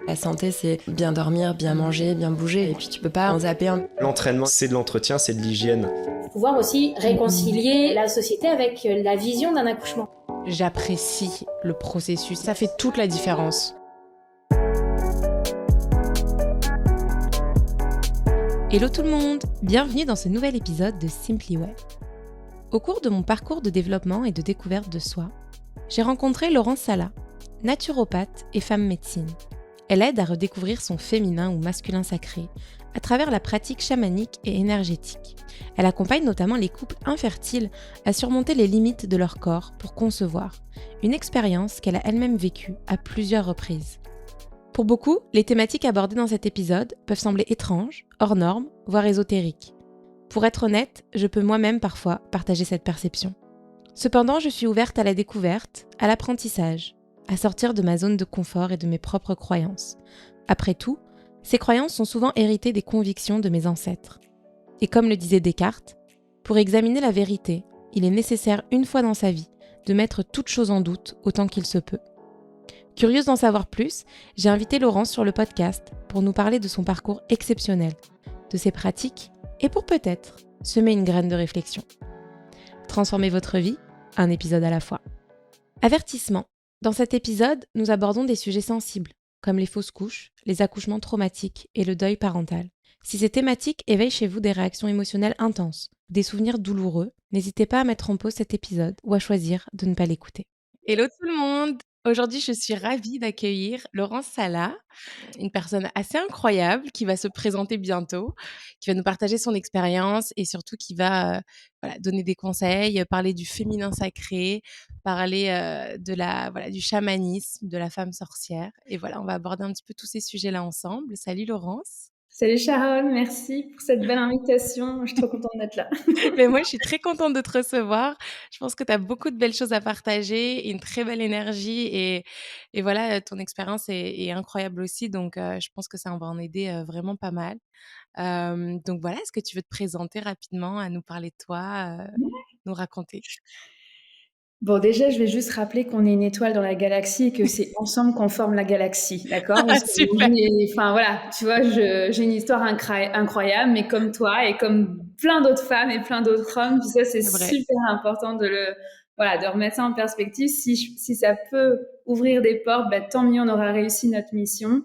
La santé, c'est bien dormir, bien manger, bien bouger. Et puis tu peux pas en zapper un. L'entraînement, c'est de l'entretien, c'est de l'hygiène. Pouvoir aussi réconcilier la société avec la vision d'un accouchement. J'apprécie le processus, ça fait toute la différence. Hello tout le monde, bienvenue dans ce nouvel épisode de Simply Well. Au cours de mon parcours de développement et de découverte de soi, j'ai rencontré Laurence Sala, naturopathe et femme médecine. Elle aide à redécouvrir son féminin ou masculin sacré à travers la pratique chamanique et énergétique. Elle accompagne notamment les couples infertiles à surmonter les limites de leur corps pour concevoir, une expérience qu'elle a elle-même vécue à plusieurs reprises. Pour beaucoup, les thématiques abordées dans cet épisode peuvent sembler étranges, hors normes, voire ésotériques. Pour être honnête, je peux moi-même parfois partager cette perception. Cependant, je suis ouverte à la découverte, à l'apprentissage, à sortir de ma zone de confort et de mes propres croyances. Après tout, ces croyances sont souvent héritées des convictions de mes ancêtres. Et comme le disait Descartes, pour examiner la vérité, il est nécessaire une fois dans sa vie de mettre toute chose en doute autant qu'il se peut. Curieuse d'en savoir plus, j'ai invité Laurence sur le podcast pour nous parler de son parcours exceptionnel, de ses pratiques et pour peut-être semer une graine de réflexion. Transformez votre vie, un épisode à la fois. Avertissement. Dans cet épisode, nous abordons des sujets sensibles, comme les fausses couches, les accouchements traumatiques et le deuil parental. Si ces thématiques éveillent chez vous des réactions émotionnelles intenses, des souvenirs douloureux, n'hésitez pas à mettre en pause cet épisode ou à choisir de ne pas l'écouter. Hello tout le monde! Aujourd'hui, je suis ravie d'accueillir Laurence Sala, une personne assez incroyable qui va se présenter bientôt, qui va nous partager son expérience et surtout qui va donner des conseils, parler du féminin sacré, parler du chamanisme, de la femme sorcière. Et voilà, on va aborder un petit peu tous ces sujets-là ensemble. Salut Laurence. Salut Sharon, merci pour cette belle invitation. Je suis trop contente d'être là. Mais moi, je suis très contente de te recevoir. Je pense que tu as beaucoup de belles choses à partager, une très belle énergie et voilà, ton expérience est incroyable aussi. Donc, je pense que ça va en aider vraiment pas mal. Donc voilà, est-ce que tu veux te présenter rapidement, à nous parler de toi, nous raconter? Bon, déjà, je vais juste rappeler qu'on est une étoile dans la galaxie et que c'est ensemble qu'on forme la galaxie, d'accord? Parce que Super. enfin voilà, tu vois, j'ai une histoire incroyable, mais comme toi et comme plein d'autres femmes et plein d'autres hommes, puis ça, c'est C'est vrai. super important de remettre ça en perspective. Si ça peut ouvrir des portes, bah, tant mieux, on aura réussi notre mission.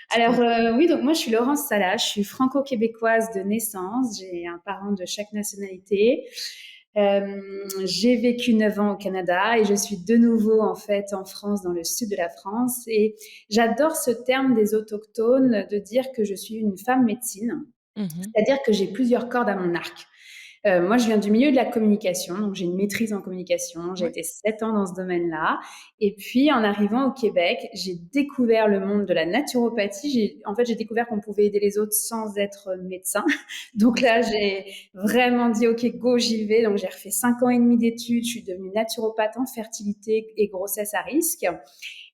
Alors oui, donc moi je suis Laurence Sala, je suis franco-québécoise de naissance, j'ai un parent de chaque nationalité. J'ai vécu 9 ans au Canada et je suis de nouveau en fait en France, dans le sud de la France. Et j'adore ce terme des autochtones de dire que je suis une femme médecine, c'est-à-dire que j'ai plusieurs cordes à mon arc. Moi, je viens du milieu de la communication, donc j'ai une maîtrise en communication. J'ai été 7 ans dans ce domaine-là. Et puis, en arrivant au Québec, j'ai découvert le monde de la naturopathie. J'ai découvert qu'on pouvait aider les autres sans être médecin. Donc là, j'ai vraiment dit, OK, go, j'y vais. Donc, j'ai refait 5 ans et demi d'études. Je suis devenue naturopathe en fertilité et grossesse à risque.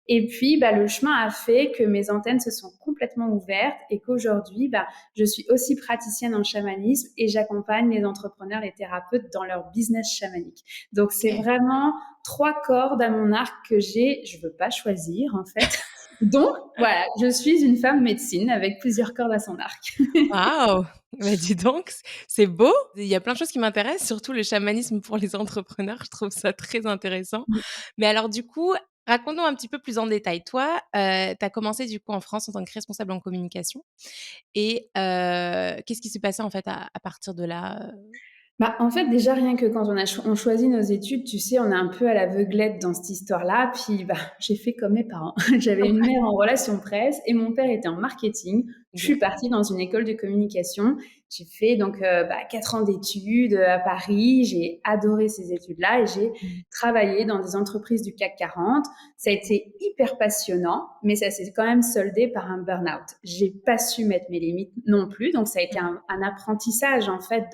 Et puis, le chemin a fait que mes antennes se sont complètement ouvertes et qu'aujourd'hui, je suis aussi praticienne en chamanisme et j'accompagne les entrepreneurs, les thérapeutes dans leur business chamanique. Donc, c'est vraiment 3 cordes à mon arc que je veux pas choisir, en fait. Donc, voilà, je suis une femme médecine avec plusieurs cordes à son arc. Waouh! Bah, dis donc, c'est beau. Il y a plein de choses qui m'intéressent, surtout le chamanisme pour les entrepreneurs. Je trouve ça très intéressant. Mais alors du coup, raconte-nous un petit peu plus en détail. Toi, tu as commencé du coup en France en tant que responsable en communication et qu'est-ce qui s'est passé en fait à partir de là? En fait, déjà, rien que quand on choisit nos études, tu sais, on est un peu à l'aveuglette dans cette histoire-là. Puis, j'ai fait comme mes parents. J'avais une mère en relations presse et mon père était en marketing. Je suis partie dans une école de communication. J'ai fait donc 4 ans d'études à Paris. J'ai adoré ces études-là et j'ai travaillé dans des entreprises du CAC 40. Ça a été hyper passionnant, mais ça s'est quand même soldé par un burn-out. J'ai pas su mettre mes limites non plus. Donc, ça a été un apprentissage, en fait,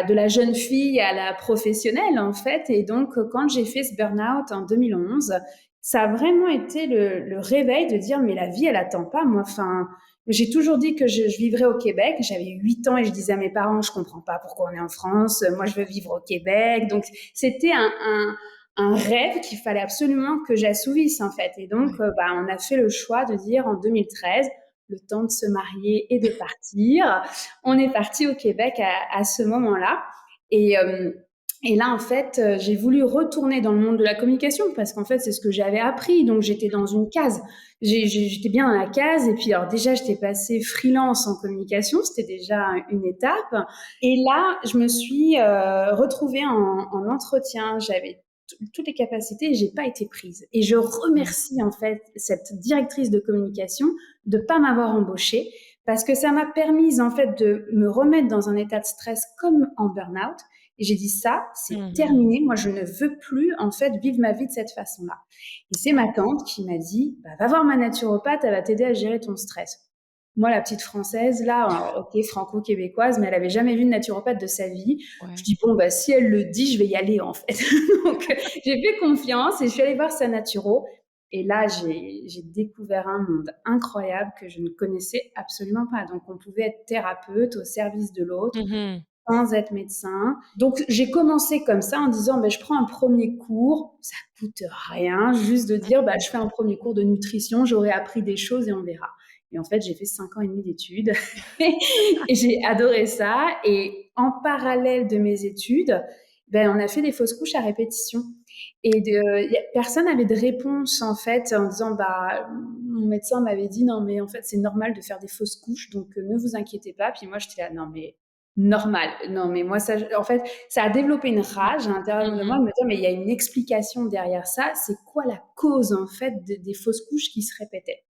de la jeune fille à la professionnelle, en fait. Et donc, quand j'ai fait ce burn-out en 2011, ça a vraiment été le réveil de dire, mais la vie, elle attend pas, moi. Enfin, j'ai toujours dit que je vivrais au Québec. J'avais 8 ans et je disais à mes parents, je comprends pas pourquoi on est en France. Moi, je veux vivre au Québec. Donc, c'était un rêve qu'il fallait absolument que j'assouvisse en fait. Et donc, on a fait le choix de dire en 2013, le temps de se marier et de partir, on est parti au Québec à ce moment-là. Et là, en fait, j'ai voulu retourner dans le monde de la communication parce qu'en fait, c'est ce que j'avais appris. Donc, j'étais dans une case. J'étais bien dans la case. Et puis, alors déjà, j'étais passée freelance en communication. C'était déjà une étape. Et là, je me suis retrouvée en entretien. J'avais toutes les capacités et j'ai pas été prise. Et je remercie en fait cette directrice de communication de pas m'avoir embauchée parce que ça m'a permis en fait de me remettre dans un état de stress comme en burn-out. Et j'ai dit ça, c'est terminé. Moi, je ne veux plus, en fait, vivre ma vie de cette façon-là. Et c'est ma tante qui m'a dit, va voir ma naturopathe, elle va t'aider à gérer ton stress. Moi, la petite française, là, ok, franco-québécoise, mais elle avait jamais vu de naturopathe de sa vie. Ouais. Je dis, si elle le dit, je vais y aller, en fait. Donc, j'ai fait confiance et je suis allée voir sa naturo. Et là, j'ai découvert un monde incroyable que je ne connaissais absolument pas. Donc, on pouvait être thérapeute au service de l'autre. Sans être médecin. Donc, j'ai commencé comme ça en disant, je prends un premier cours, ça coûte rien, juste de dire, je fais un premier cours de nutrition, j'aurai appris des choses et on verra. Et en fait, j'ai fait 5 ans et demi d'études et j'ai adoré ça. Et en parallèle de mes études, on a fait des fausses couches à répétition. Et personne n'avait de réponse, en fait, en disant, mon médecin m'avait dit, non, mais en fait, c'est normal de faire des fausses couches, donc ne vous inquiétez pas. Puis moi, j'étais là, non, mais normal. Non, mais moi, ça, en fait, ça a développé une rage à l'intérieur de moi de me dire, mais il y a une explication derrière ça. C'est quoi la cause, en fait, des fausses couches qui se répétaient?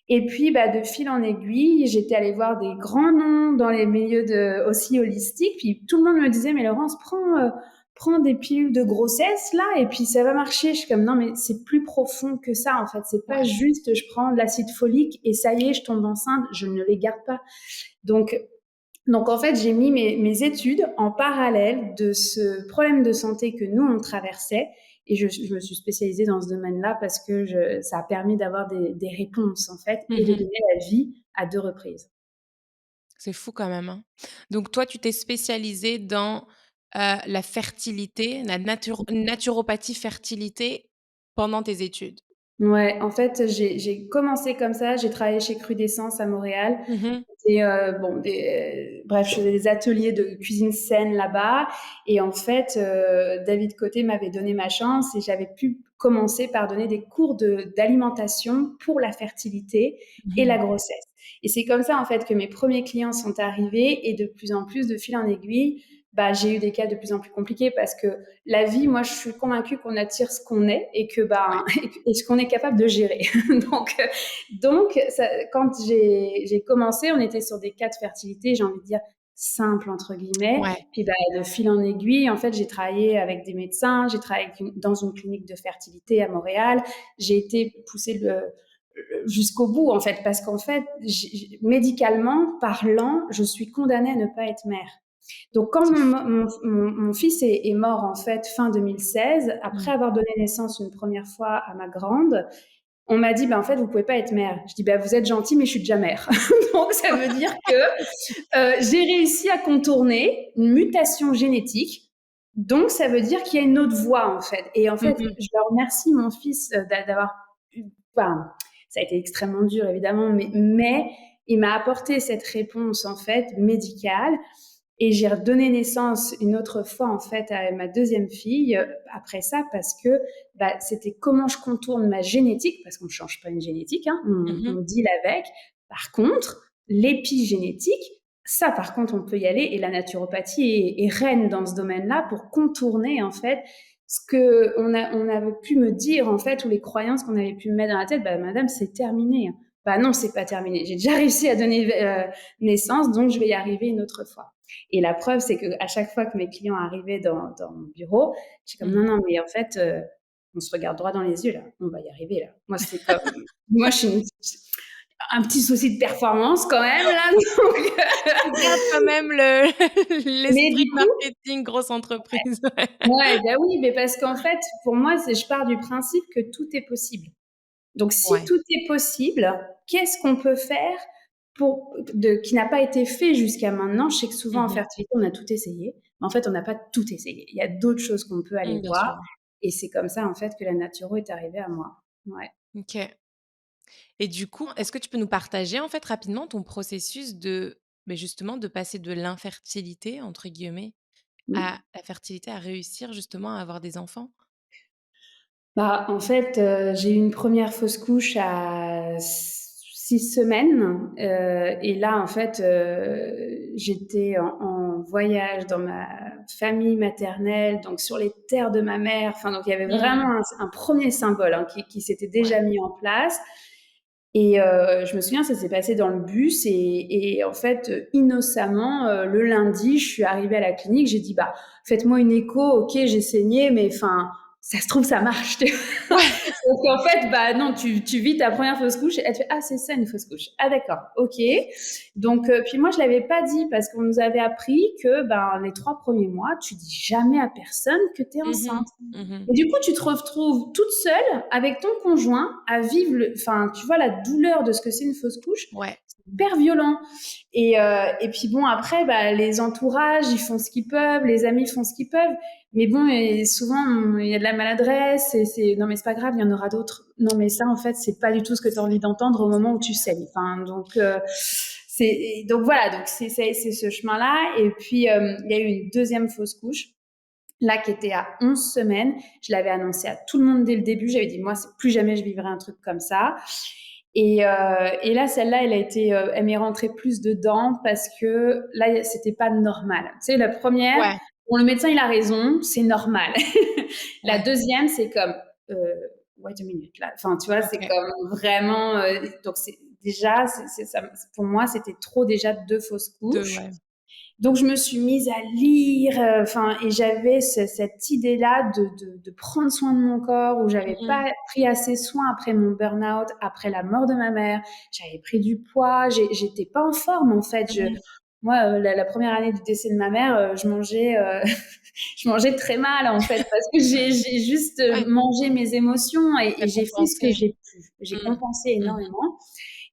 Et puis, de fil en aiguille, j'étais allée voir des grands noms dans les milieux aussi holistiques. Puis tout le monde me disait, mais Laurence, prends des pilules de grossesse, là, et puis ça va marcher. Je suis comme, non, mais c'est plus profond que ça, en fait. C'est pas juste, je prends de l'acide folique et ça y est, je tombe enceinte. Je ne les garde pas. Donc, en fait, j'ai mis mes études en parallèle de ce problème de santé que nous, on traversait. Et je me suis spécialisée dans ce domaine-là parce que ça a permis d'avoir des réponses, en fait, et de donner la vie à 2 reprises. C'est fou quand même, hein. Donc toi, tu t'es spécialisée dans la fertilité, la naturopathie fertilité pendant tes études? Ouais, en fait, j'ai commencé comme ça. J'ai travaillé chez Crudescence à Montréal. Et bref, je faisais des ateliers de cuisine saine là-bas. Et en fait, David Côté m'avait donné ma chance et j'avais pu commencer par donner des cours d'alimentation pour la fertilité et la grossesse. Et c'est comme ça, en fait, que mes premiers clients sont arrivés et de plus en plus, de fil en aiguille, j'ai eu des cas de plus en plus compliqués parce que la vie, moi, je suis convaincue qu'on attire ce qu'on est et que et ce qu'on est capable de gérer. donc ça, quand j'ai commencé, on était sur des cas de fertilité, j'ai envie de dire simple entre guillemets. Puis de fil en aiguille, en fait, j'ai travaillé avec des médecins, j'ai travaillé dans une clinique de fertilité à Montréal. J'ai été poussée jusqu'au bout, en fait, parce qu'en fait, médicalement parlant, je suis condamnée à ne pas être mère. Donc, quand mon fils est mort, en fait, fin 2016, après avoir donné naissance une première fois à ma grande, on m'a dit, en fait, vous pouvez pas être mère. Je dis, vous êtes gentil, mais je suis déjà mère. Donc, ça veut dire que j'ai réussi à contourner une mutation génétique. Donc, ça veut dire qu'il y a une autre voie, en fait. Et en fait, je leur remercie mon fils d'avoir... ça a été extrêmement dur, évidemment, mais il m'a apporté cette réponse, en fait, médicale. Et j'ai redonné naissance une autre fois, en fait, à ma deuxième fille après ça, parce que c'était comment je contourne ma génétique, parce qu'on ne change pas une génétique, hein, on deal avec. Par contre, l'épigénétique, ça, par contre, on peut y aller. Et la naturopathie est reine dans ce domaine-là pour contourner, en fait, ce qu'on avait pu me dire, en fait, ou les croyances qu'on avait pu me mettre dans la tête. Madame, c'est terminé. Non, c'est pas terminé. J'ai déjà réussi à donner naissance, donc je vais y arriver une autre fois. Et la preuve, c'est qu'à chaque fois que mes clients arrivaient dans mon bureau, je suis comme non, mais en fait, on se regarde droit dans les yeux là. On va y arriver là. Moi, c'est comme moi, je suis un petit souci de performance quand même là. Donc regarde quand même l'esprit marketing grosse entreprise. Oui, mais parce qu'en fait, pour moi, je pars du principe que tout est possible. Donc, si tout est possible, qu'est-ce qu'on peut faire qui n'a pas été fait jusqu'à maintenant? Je sais que souvent, en fertilité, on a tout essayé. Mais en fait, on n'a pas tout essayé. Il y a d'autres choses qu'on peut aller voir. Et c'est comme ça, en fait, que la naturo est arrivée à moi. Ouais. OK. Et du coup, est-ce que tu peux nous partager, en fait, rapidement ton processus justement, de passer de «l'infertilité» entre guillemets Mmh. à la fertilité, à réussir justement à avoir des enfants? Bah, en fait, j'ai eu une première fausse couche à 6 semaines, et là, en fait, j'étais en voyage dans ma famille maternelle, donc sur les terres de ma mère. Enfin, donc il y avait Mmh. vraiment un 1er symbole, hein, qui s'était Ouais. déjà mis en place. Et je me souviens, ça s'est passé dans le bus et en fait, innocemment, le lundi, je suis arrivée à la clinique, j'ai dit: «Bah, faites-moi une écho, OK, j'ai saigné, mais enfin, ça se trouve, ça marche». Tu vois? Ouais. Donc en fait, bah non, tu vis ta première fausse couche, elle te fait: «Ah, c'est ça une fausse couche. Ah d'accord, OK». Donc puis moi, je l'avais pas dit parce qu'on nous avait appris que, ben, les 3 premiers mois, tu dis jamais à personne que tu es Mmh. enceinte. Mmh. Et du coup, tu te retrouves toute seule avec ton conjoint à vivre enfin, tu vois, la douleur de ce que c'est une fausse couche. Ouais. C'est hyper violent. Et puis bon, après, bah, les entourages, ils font ce qu'ils peuvent, les amis font ce qu'ils peuvent. Mais bon, et souvent, il y a de la maladresse et non, mais c'est pas grave, il y en aura d'autres. Non, mais ça, en fait, c'est pas du tout ce que tu as envie d'entendre au moment où tu saignes. Enfin, donc voilà, donc c'est ce chemin-là. Et puis, il y a eu une deuxième fausse couche là qui était à 11 semaines. Je l'avais annoncé à tout le monde dès le début. J'avais dit, moi, plus jamais je vivrai un truc comme ça. Et là, celle-là, elle m'est rentrée plus dedans parce que là, c'était pas normal. Tu sais, la première, Ouais. bon, le médecin, il a raison, c'est normal. La Ouais. deuxième, c'est comme, euh, wait a minute, là. Enfin, tu vois, c'est OK. comme vraiment, donc c'est déjà, ça, pour moi, c'était trop déjà 2 fausses 2, couches. ouais. Donc je me suis mise à lire, enfin, et j'avais cette idée-là de prendre soin de mon corps, où j'avais Mmh. pas pris assez soin après mon burn-out, après la mort de ma mère. J'avais pris du poids, j'étais pas en forme en fait. Mmh. Moi, la première année du décès de ma mère, je mangeais, je mangeais très mal en fait parce que j'ai juste Ouais, mangé mes émotions tu et j'ai fait ce que compensé. j'ai pu. J'ai Mmh. compensé Mmh. énormément.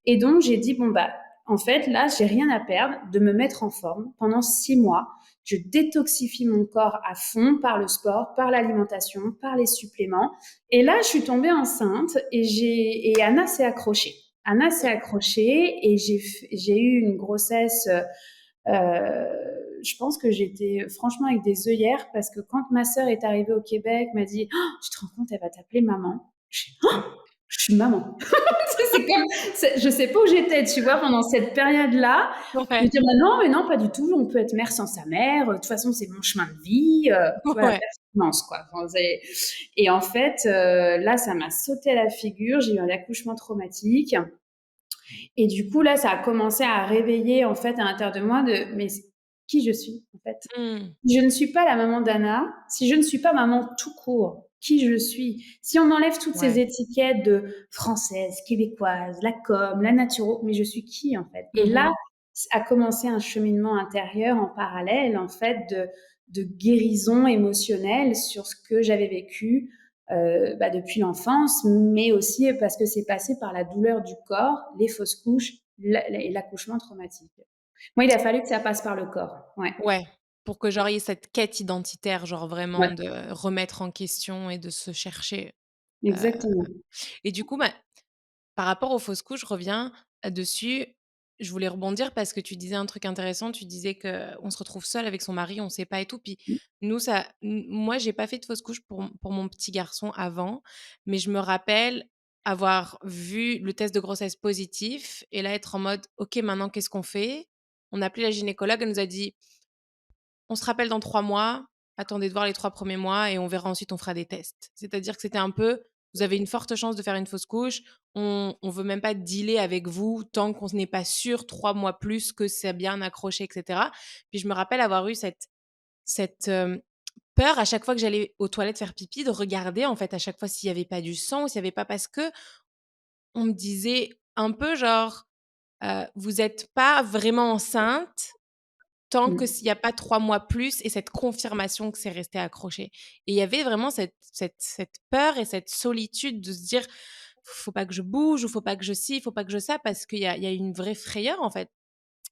Et donc, j'ai dit, bon, bah, en fait, là, j'ai rien à perdre de me mettre en forme pendant 6 mois. Je détoxifie mon corps à fond par le sport, par l'alimentation, par les suppléments. Et là, je suis tombée enceinte et Anna s'est accrochée. Anna s'est accrochée et j'ai eu une grossesse. Je pense que j'étais franchement avec des œillères parce que quand ma sœur est arrivée au Québec, m'a dit, oh, tu te rends compte, elle va t'appeler maman. Je suis maman. C'est comme, je sais pas où j'étais, tu vois, pendant cette période-là. Me Ouais. dire, bah non, mais non, pas du tout. On peut être mère sans sa mère. De toute façon, c'est mon chemin de vie. Tu vois, la Ouais. performance, quoi. Enfin, et en fait, là, ça m'a sauté à la figure. J'ai eu un accouchement traumatique. Et du coup, là, ça a commencé à réveiller, en fait, à l'intérieur de moi mais qui je suis, en fait. Mmh. Si je ne suis pas la maman d'Anna, si je ne suis pas maman tout court, qui je suis? Si on enlève toutes ces Ouais. étiquettes de française, québécoise, la com, la naturo, mais je suis qui en fait? Et là Mmh. a commencé un cheminement intérieur en parallèle en fait de guérison émotionnelle sur ce que j'avais vécu bah, depuis l'enfance, mais aussi parce que c'est passé par la douleur du corps, les fausses couches et l'accouchement traumatique. Moi, il a fallu que ça passe par le corps. Ouais, Ouais, pour que genre il y ait cette quête identitaire, genre vraiment ouais, de remettre en question et de se chercher. Heu exactement. et du coup, bah, par rapport aux fausses couches, je reviens dessus. Je voulais rebondir parce que tu disais un truc intéressant. Tu disais qu'on se retrouve seul avec son mari, on sait pas et tout. Puis nous, moi, j'ai pas fait de fausse couche pour mon petit garçon avant, mais je me rappelle avoir vu le test de grossesse positif et là être en mode: «OK, maintenant qu'est-ce qu'on fait?» On a appelé la gynécologue, elle nous a dit: «On se rappelle dans 3 mois, attendez de voir les 3 premiers mois et on verra ensuite, on fera des tests». C'est-à-dire que c'était un peu: «Vous avez une forte chance de faire une fausse couche, on veut même pas dealer avec vous tant qu'on n'est pas sûr 3 mois plus que c'est bien accroché» et cetera. Puis je me rappelle avoir eu cette peur à chaque fois que j'allais aux toilettes faire pipi, de regarder en fait à chaque fois s'il y avait pas du sang ou s'il y avait pas, parce qu'on me disait un peu genre: «Vous êtes pas vraiment enceinte tant que Mmh. s'il y a pas 3 mois plus et cette confirmation que c'est resté accroché». Et il y avait vraiment cette peur et cette solitude de se dire: «Faut pas que je bouge» ou «Faut pas que je ci, faut pas que je ça», parce qu'il y a une vraie frayeur, en fait.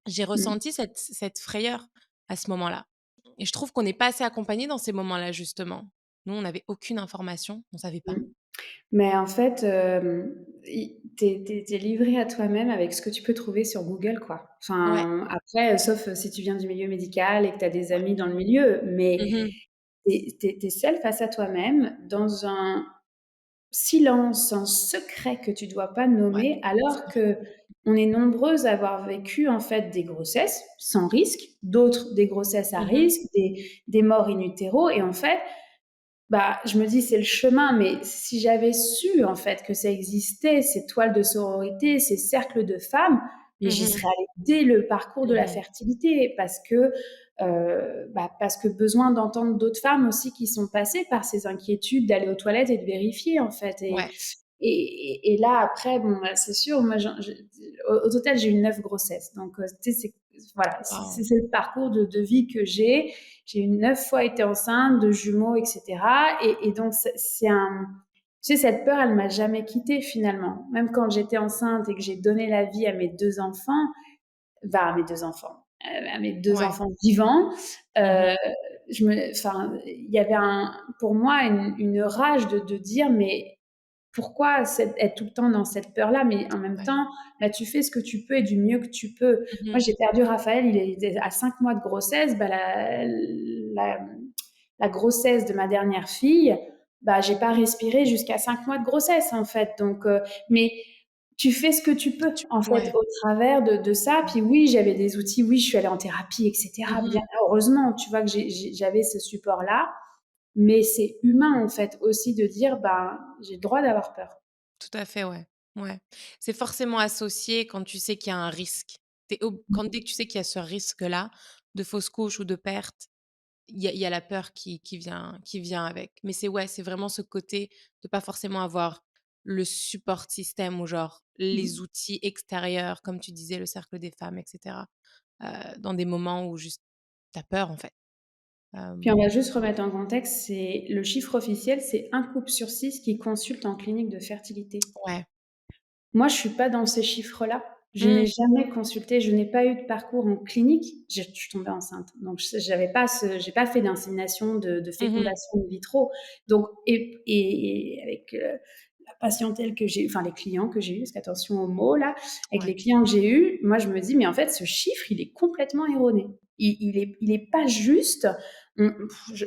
J'ai Mmh. ressenti cette frayeur à ce moment-là et je trouve qu'on n'est pas assez accompagné dans ces moments-là, justement. Nous, on n'avait aucune information, on savait pas. Mmh. Mais en fait, tu es livré à toi-même avec ce que tu peux trouver sur Google, quoi. Ouais. Enfin, après, sauf si tu viens du milieu médical et que tu as des amis dans le milieu, mais Mmh. tu es seul face à toi-même dans un silence, un secret que tu dois pas Ouais, nommer, c'est alors vrai. qu'on est nombreuses à avoir vécu, en fait, des grossesses sans risque, d'autres des grossesses à Mmh. risque, des morts in utero et en fait, bah, je me dis: «C'est le chemin», mais si j'avais su, en fait, que ça existait, ces toiles de sororité, ces cercles de femmes, mais j'y Mmh. serais allée dès le parcours de la Mmh. fertilité parce que besoin d'entendre d'autres femmes aussi qui sont passées par ces inquiétudes, d'aller aux toilettes et de vérifier, en fait Ouais. et là, après, bon, bah, c'est sûr, moi, au total, j'ai eu 9 grossesses, donc tu sais, voilà, Waouh! c'est le parcours de vie que j'ai. J'ai eu 9 fois été enceinte, de jumeaux, et cetera et donc c'est un tu sais, cette peur, elle m'a jamais quittée finalement. Même quand j'étais enceinte et que j'ai donné la vie à mes 2 enfants, enfin à mes 2 enfants, à mes 2 Ouais. enfants vivants, Mmh. heu, il y avait pour moi une rage de dire: «Mais pourquoi être tout le temps dans cette peur-là?» Mais en même Ouais. temps, bah, tu fais ce que tu peux et du mieux que tu peux. Moi, Mmh. j'ai perdu Raphaël, il était à 5 mois de grossesse. Bah, la la grossesse de ma dernière fille, bah, j'ai pas respiré jusqu'à 5 mois de grossesse, en fait. Donc, mais tu fais ce que tu peux, en fait, Ouais. au travers de ça. Puis oui, j'avais des outils, oui, je suis allée en thérapie, et cetera. Mmh. Bien heureusement, tu vois que j'avais ce support-là. Mais c'est humain, en fait, aussi de dire, ben, j'ai le droit d'avoir peur. Tout à fait, ouais. Ouais. C'est forcément associé quand tu sais qu'il y a un risque. Tu ob Quand dès que tu sais qu'il y a ce risque-là, de fausse couche ou de perte, il y a la peur qui vient avec. Mais c'est ouais, c'est vraiment ce côté de pas forcément avoir le support système ou genre les Mmh. outils extérieurs, comme tu disais, le cercle des femmes et cetera, dans des moments où juste tu as peur, en fait. Puis on Hem, va juste remettre en contexte, c'est le chiffre officiel, c'est un couple sur 6 qui consulte en clinique de fertilité. ouais. Moi, je suis pas dans ces chiffres-là. Je n'ai Mmh. jamais consulté, je n'ai pas eu de parcours en clinique. Je suis tombée enceinte, donc j'ai pas fait d'insémination, de Mmh. fécondation in vitro. Donc et avec, la patientèle que j'ai enfin les clients que j'ai eus, parce qu'attention aux mots là, avec Ouais. les clients que j'ai eus, moi je me dis: «Mais en fait ce chiffre, il est complètement erroné. Il est pas juste».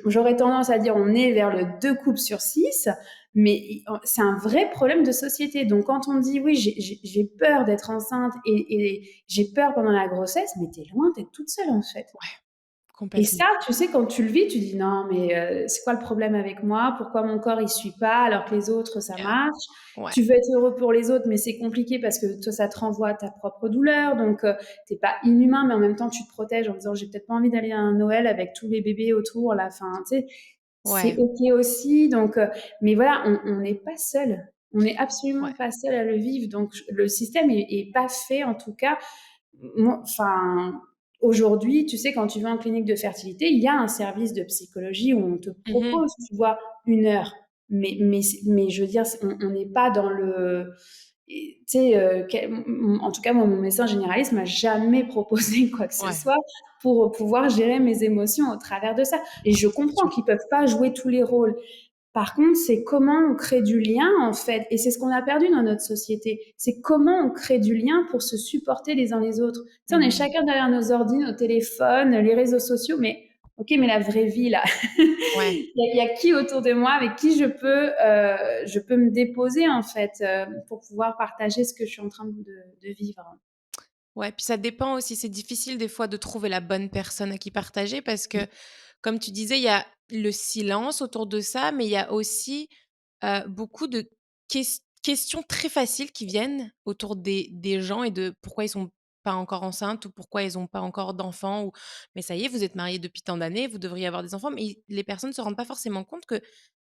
J'aurais tendance à dire on est vers le 2 couples sur 6, mais c'est un vrai problème de société. Donc quand on dit oui, j'ai peur d'être enceinte et j'ai peur pendant la grossesse, mais t'es loin d'être toute seule en fait. Ouais, Et complètement. ça, tu sais, quand tu le vis, tu dis non, mais c'est quoi le problème avec moi? Pourquoi mon corps il suit pas alors que les autres ça Yeah. marche? Ouais. Tu veux être heureux pour les autres, mais c'est compliqué parce que toi ça te renvoie à ta propre douleur. Donc t'es pas inhumain, mais en même temps tu te protèges en disant j'ai peut-être pas envie d'aller à un Noël avec tous les bébés autour là. Enfin, tu sais, c'est Ouais. ok aussi. Donc, mais voilà, on n'est pas seul. On n'est Ouais. absolument pas seul à le vivre. Donc le système est pas fait en tout cas moi, enfin, aujourd'hui, tu sais, quand tu vas en clinique de fertilité, il y a un service de psychologie où on te Mmh. propose, tu vois, 1 heure. Mais je veux dire, on n'est pas dans le. Tu sais, en tout cas, moi, mon médecin généraliste m'a jamais proposé quoi que ce Ouais, soit pour pouvoir gérer mes émotions au travers de ça. Et je c'est comprends sûr. qu'ils peuvent pas jouer tous les rôles. Par contre, c'est comment on crée du lien, en fait, et c'est ce qu'on a perdu dans notre société. C'est comment on crée du lien pour se supporter les uns les autres. Tu sais, on est Mmh. chacun derrière nos ordi, nos téléphones, les réseaux sociaux, mais OK, mais la vraie vie, là, Ouais. il y a qui autour de moi avec qui je peux me déposer, en fait, pour pouvoir partager ce que je suis en train de vivre. Ouais, puis ça dépend aussi, c'est difficile des fois de trouver la bonne personne à qui partager parce que, comme tu disais, il y a le silence autour de ça, mais il y a aussi, beaucoup de questions très faciles qui viennent autour des gens et de pourquoi ils sont pas encore enceintes ou pourquoi ils ont pas encore d'enfants ou: «Mais ça y est, vous êtes mariés depuis tant d'années, vous devriez avoir des enfants». Mais les personnes ne se rendent pas forcément compte qu'il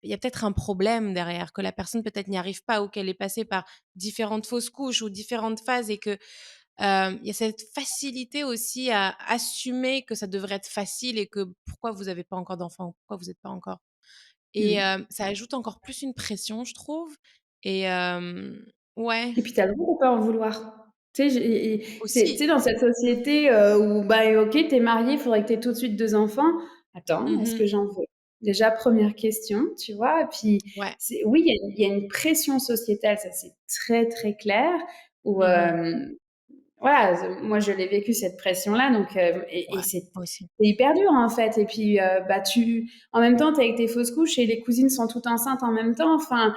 y a peut-être un problème derrière, que la personne peut-être n'y arrive pas ou qu'elle est passée par différentes fausses couches ou différentes phases et que il y a cette facilité aussi à assumer que ça devrait être facile et que pourquoi vous avez pas encore d'enfants? Pourquoi vous êtes pas encore et Mmh. ça ajoute encore plus une pression, je trouve et ouais, Et puis tu as le droit de pas en vouloir. Tu sais, tu aussi. sais, dans cette société, où, bah, OK, tu es marié, il faudrait que tu aies tout de suite 2 enfants. Attends, est-ce Mmh. que j'en veux? Déjà, première question, tu vois. Et puis, Ouais. oui, il y a une pression sociétale, ça c'est très, très clair, où, Mmh. voilà, moi je l'ai vécu cette pression-là, donc, et Ouais, c'est moi aussi. hyper dur en fait. Et puis, bah, en même temps, tu es avec tes fausses couches et les cousines sont toutes enceintes en même temps. Enfin,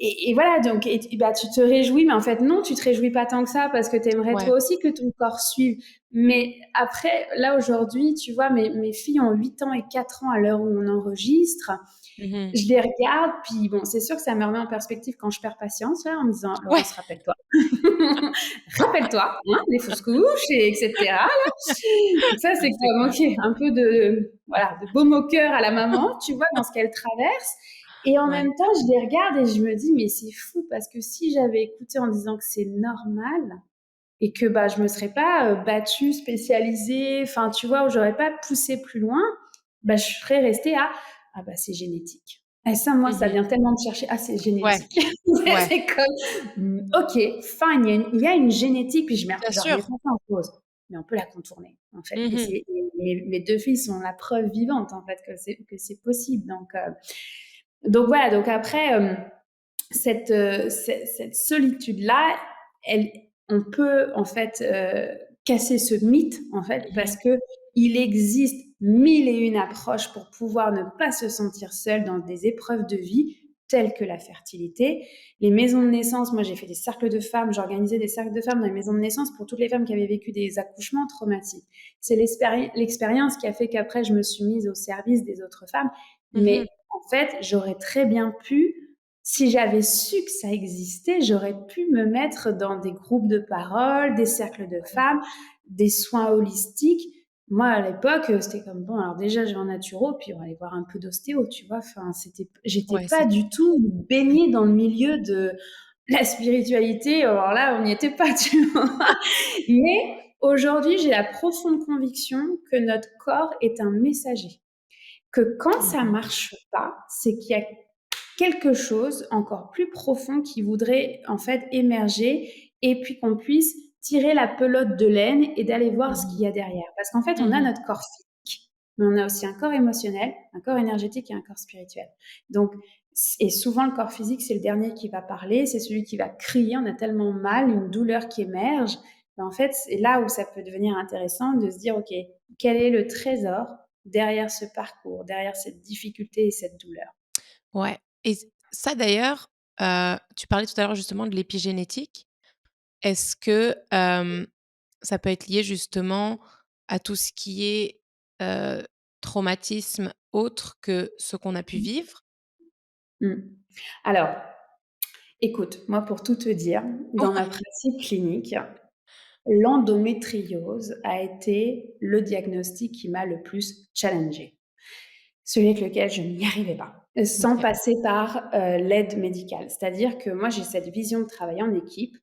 et voilà, donc, bah, tu te réjouis, mais en fait, non, tu te réjouis pas tant que ça parce que tu aimerais Ouais. toi aussi que ton corps suive. Mais après, là, aujourd'hui, tu vois, mes filles ont 8 ans et 4 ans à l'heure où on enregistre. Mmh. Je les regarde, puis bon, c'est sûr que ça me remet en perspective quand je perds patience, là, en me disant, Ouais. Laurence, rappelle-toi. Rappelle-toi, hein, les fausses couches, et etc. Là. Donc ça, Ouais, c'est c'est comme, clair. ok, un peu voilà, de baume au cœur à la maman, tu vois, dans ce qu'elle traverse. Et en Ouais. même temps, je les regarde et je me dis, mais c'est fou, parce que si j'avais écouté en disant que c'est normal, et que bah, je me serais pas battue, spécialisée, enfin, tu vois, où j'aurais pas poussé plus loin, bah, je serais restée à, ah bah, c'est génétique. Et ça, moi, ça Mmh. vient tellement me chercher, ah, c'est Ouais, génétique. ouais, C'est comme, ok, fine, il y a une génétique, puis bien je remets sûr. pas ça en cause, mais on peut la contourner, en fait. Mmh. Mes deux filles sont la preuve vivante, en fait, que c'est possible. Donc voilà, donc après, cette solitude-là, elle, on peut en fait casser ce mythe en fait parce Mmh. que il existe mille et une approches pour pouvoir ne pas se sentir seule dans des épreuves de vie telles que la fertilité. Les maisons de naissance, moi j'ai fait des cercles de femmes, j'organisais des cercles de femmes dans les maisons de naissance pour toutes les femmes qui avaient vécu des accouchements traumatiques. C'est l'expérience qui a fait qu'après je me suis mise au service des autres femmes. Mmh. Mais en fait, j'aurais très bien pu, si j'avais su que ça existait, j'aurais pu me mettre dans des groupes de parole, des cercles de Ouais. femmes, des soins holistiques. Moi, à l'époque, c'était comme, bon, alors déjà, je vais en naturo, puis on va aller voir un peu d'ostéo, tu vois. Enfin, j'étais Ouais, pas c'est du tout baignée dans le milieu de la spiritualité. Alors là, on n'y était pas, tu vois. Mais aujourd'hui, j'ai la profonde conviction que notre corps est un messager. Que quand ça mmh. marche pas, c'est qu'il y a quelque chose encore plus profond qui voudrait en fait émerger et puis qu'on puisse tirer la pelote de laine et d'aller voir ce qu'il Mmh. y a derrière. Parce qu'en fait, on a Mmh. notre corps physique, mais on a aussi un corps émotionnel, un corps énergétique et un corps spirituel. Donc, et souvent le corps physique, c'est le dernier qui va parler, c'est celui qui va crier, on a tellement mal, une douleur qui émerge. Mais en fait, c'est là où ça peut devenir intéressant de se dire, OK, quel est le trésor derrière ce parcours, derrière cette difficulté et cette douleur? Ouais, et ça d'ailleurs, tu parlais tout à l'heure justement de l'épigénétique. Est-ce que, ça peut être lié justement à tout ce qui est, heu, traumatisme autre que ce qu'on a pu vivre? Mmh. Alors, écoute, moi, pour tout te dire, dans ma Ouais. pratique clinique, l'endométriose a été le diagnostic qui m'a le plus challengée. Celui avec lequel je n'y arrivais pas, sans OK. passer par, l'aide médicale. C'est-à-dire que moi, j'ai cette vision de travailler en équipe.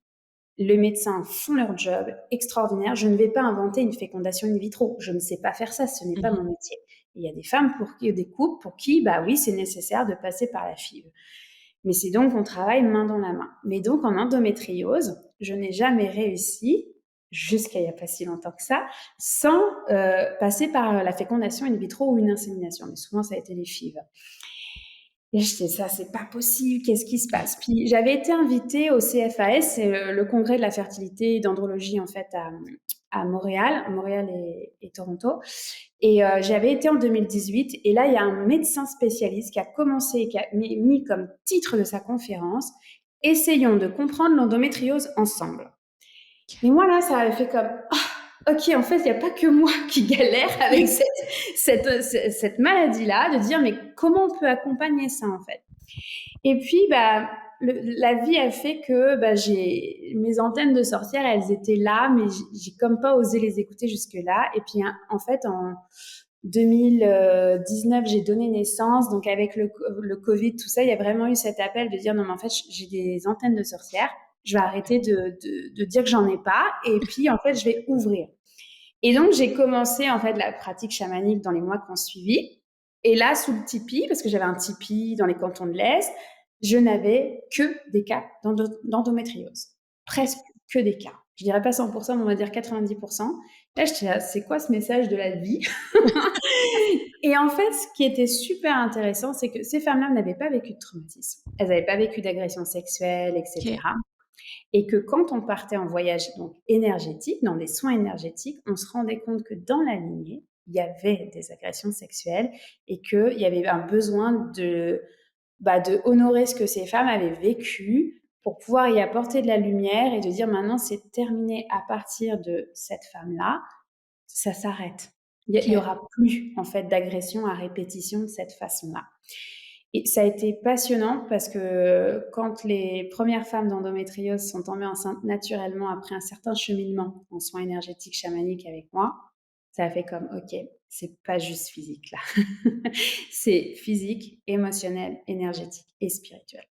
Les médecins font leur job extraordinaire. Je ne vais pas inventer une fécondation in vitro. Je ne sais pas faire ça, ce n'est pas Mmh. mon métier. Il y a des femmes des couples pour qui, bah oui, c'est nécessaire de passer par la FIV. Mais c'est donc qu'on travaille main dans la main. Mais donc en endométriose, je n'ai jamais réussi, jusqu'à il n'y a pas si longtemps que ça, sans passer par la fécondation in vitro ou une insémination. Mais souvent, ça a été les FIV. Et je disais, ça, c'est pas possible, qu'est-ce qui se passe? Puis j'avais été invitée au CFAS, c'est le congrès de la fertilité et d'andrologie en fait à Montréal et Toronto. Et j'avais été en 2018 et là, il y a un médecin spécialiste qui a commencé, qui a mis comme titre de sa conférence: «Essayons de comprendre l'endométriose ensemble». Mais moi là, ça avait fait comme: «Ah, OK, en fait, il y a pas que moi qui galère avec cette maladie-là», de dire: «Mais comment on peut accompagner ça, en fait?» Et puis, bah, la vie a fait que bah, mes antennes de sorcière, elles étaient là, mais j'ai comme pas osé les écouter jusque-là. Et puis, hein, en fait, en 2019, j'ai donné naissance. Donc, avec le Covid, tout ça, il y a vraiment eu cet appel de dire non, mais en fait, j'ai des antennes de sorcière. Je vais arrêter de dire que j'en ai pas. Et puis, en fait, je vais ouvrir. Et donc, j'ai commencé, en fait, la pratique chamanique dans les mois qui ont suivi. Et là, sous le tipi, parce que j'avais un tipi dans les cantons de l'Est, je n'avais que des cas d'endométriose. Presque que des cas. je dirais pas 100%, mais on va dire 90%. Là, j'étais là, c'est quoi ce message de la vie? Et en fait, ce qui était super intéressant, c'est que ces femmes-là n'avaient pas vécu de traumatisme. Elles n'avaient pas vécu d'agression sexuelle, OK. etc. Et que quand on partait en voyage donc énergétique, dans des soins énergétiques, on se rendait compte que dans la lignée, il y avait des agressions sexuelles et qu'il y avait un besoin de honorer ce que ces femmes avaient vécu pour pouvoir y apporter de la lumière et de dire maintenant c'est terminé à partir de cette femme-là, ça s'arrête. Il y OK. aura plus en fait d'agression à répétition de cette façon-là. Et ça a été passionnant parce que quand les premières femmes d'endométriose sont tombées enceintes naturellement après un certain cheminement en soins énergétiques chamaniques avec moi, ça a fait comme OK, c'est pas juste physique là. C'est physique, émotionnel, énergétique et spirituel.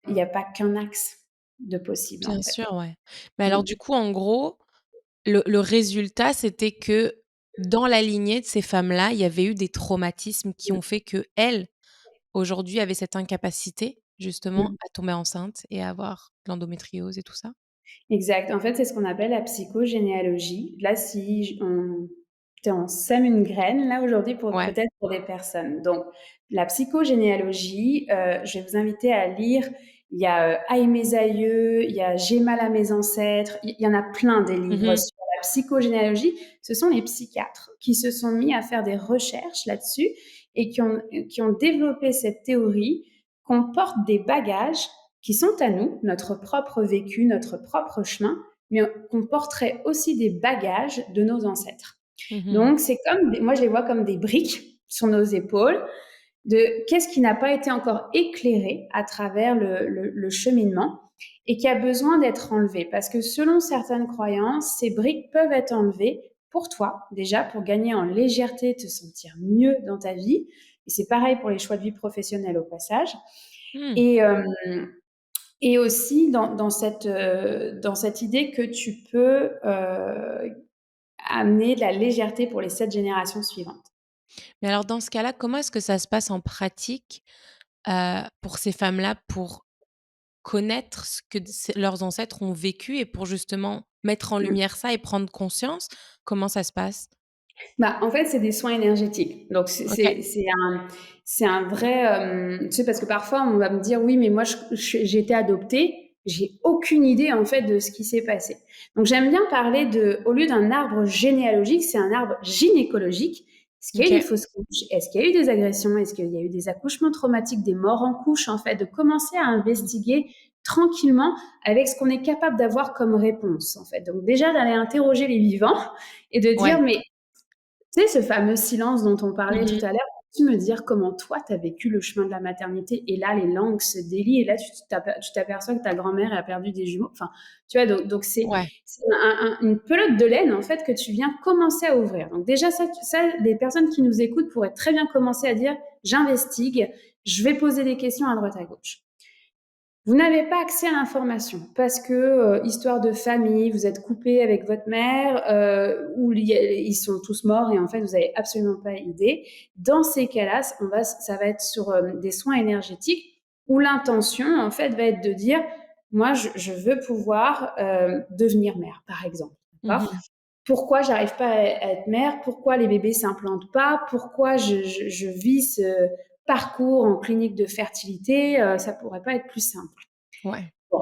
Il n'y a pas qu'un axe de possible en Bien fait. sûr, ouais. Mais alors Mmh. du coup, en gros, le résultat, c'était que dans la lignée de ces femmes-là, il y avait eu des traumatismes qui ont fait qu'elles, aujourd'hui, avaient cette incapacité, justement, Mmh. à tomber enceinte et à avoir de l'endométriose et tout ça? Exact. En fait, c'est ce qu'on appelle la psychogénéalogie. Là, si on sème une graine, là, aujourd'hui, Ouais. peut-être pour des personnes. Donc, la psychogénéalogie, je vais vous inviter à lire. Il y a Aïe mes aïeux, il y a J'ai mal à mes ancêtres. Il y en a plein des livres Mmh. sur la psychogénéalogie. Ce sont les psychiatres qui se sont mis à faire des recherches là-dessus et qui ont développé cette théorie qu'on porte des bagages qui sont à nous, notre propre vécu, notre propre chemin, mais qu'on porterait aussi des bagages de nos ancêtres. Mmh. Donc, c'est comme, moi je les vois comme des briques sur nos épaules, de qu'est-ce qui n'a pas été encore éclairé à travers le cheminement et qui a besoin d'être enlevé. Parce que selon certaines croyances, ces briques peuvent être enlevées pour toi, déjà, pour gagner en légèreté, te sentir mieux dans ta vie. Et c'est pareil pour les choix de vie professionnelle au passage. Mmh. Et, et aussi dans cette idée que tu peux amener de la légèreté pour les 7 générations suivantes. Mais alors dans ce cas-là, comment est-ce que ça se passe en pratique, pour ces femmes-là, pour connaître ce que leurs ancêtres ont vécu et pour justement mettre en Mm. lumière ça et prendre conscience? Comment ça se passe? Bah, en fait, c'est des soins énergétiques. Donc, OK. c'est un vrai. Tu sais, parce que parfois, on va me dire oui, mais moi, j'ai été adoptée. J'ai aucune idée, en fait, de ce qui s'est passé. Donc, j'aime bien parler de, au lieu d'un arbre généalogique, c'est un arbre gynécologique. Est-ce qu'il y a eu des OK. fausses couches? Est-ce qu'il y a eu des agressions? Est-ce qu'il y a eu des accouchements traumatiques, des morts en couche, en fait? De commencer à Mmh. investiguer tranquillement avec ce qu'on est capable d'avoir comme réponse, en fait. Donc, déjà, d'aller interroger les vivants et de Ouais. dire, mais tu sais, ce fameux silence dont on parlait tout Mmh. à l'heure, peux-tu me dire comment toi, tu as vécu le chemin de la maternité? Et là, les langues se délient et là, tu t'aperçois que ta grand-mère a perdu des jumeaux. Enfin, tu vois, donc Ouais. c'est une pelote de laine, en fait, que tu viens commencer à ouvrir. Donc déjà, ça, des personnes qui nous écoutent pourraient très bien commencer à dire, j'investigue, je vais poser des questions à droite à gauche. Vous n'avez pas accès à l'information parce que, histoire de famille, vous êtes coupé avec votre mère, ou ils sont tous morts et en fait, vous avez absolument pas idée. Dans ces cas-là, ça va être sur, des soins énergétiques où l'intention, en fait, va être de dire: «Moi, je veux pouvoir, devenir mère», par exemple, d'accord? Mmh. Pourquoi j'arrive pas à être mère? Pourquoi les bébés s'implantent pas? Pourquoi je vis ce parcours en clinique de fertilité? Ça pourrait pas être plus simple. Ouais. Bon,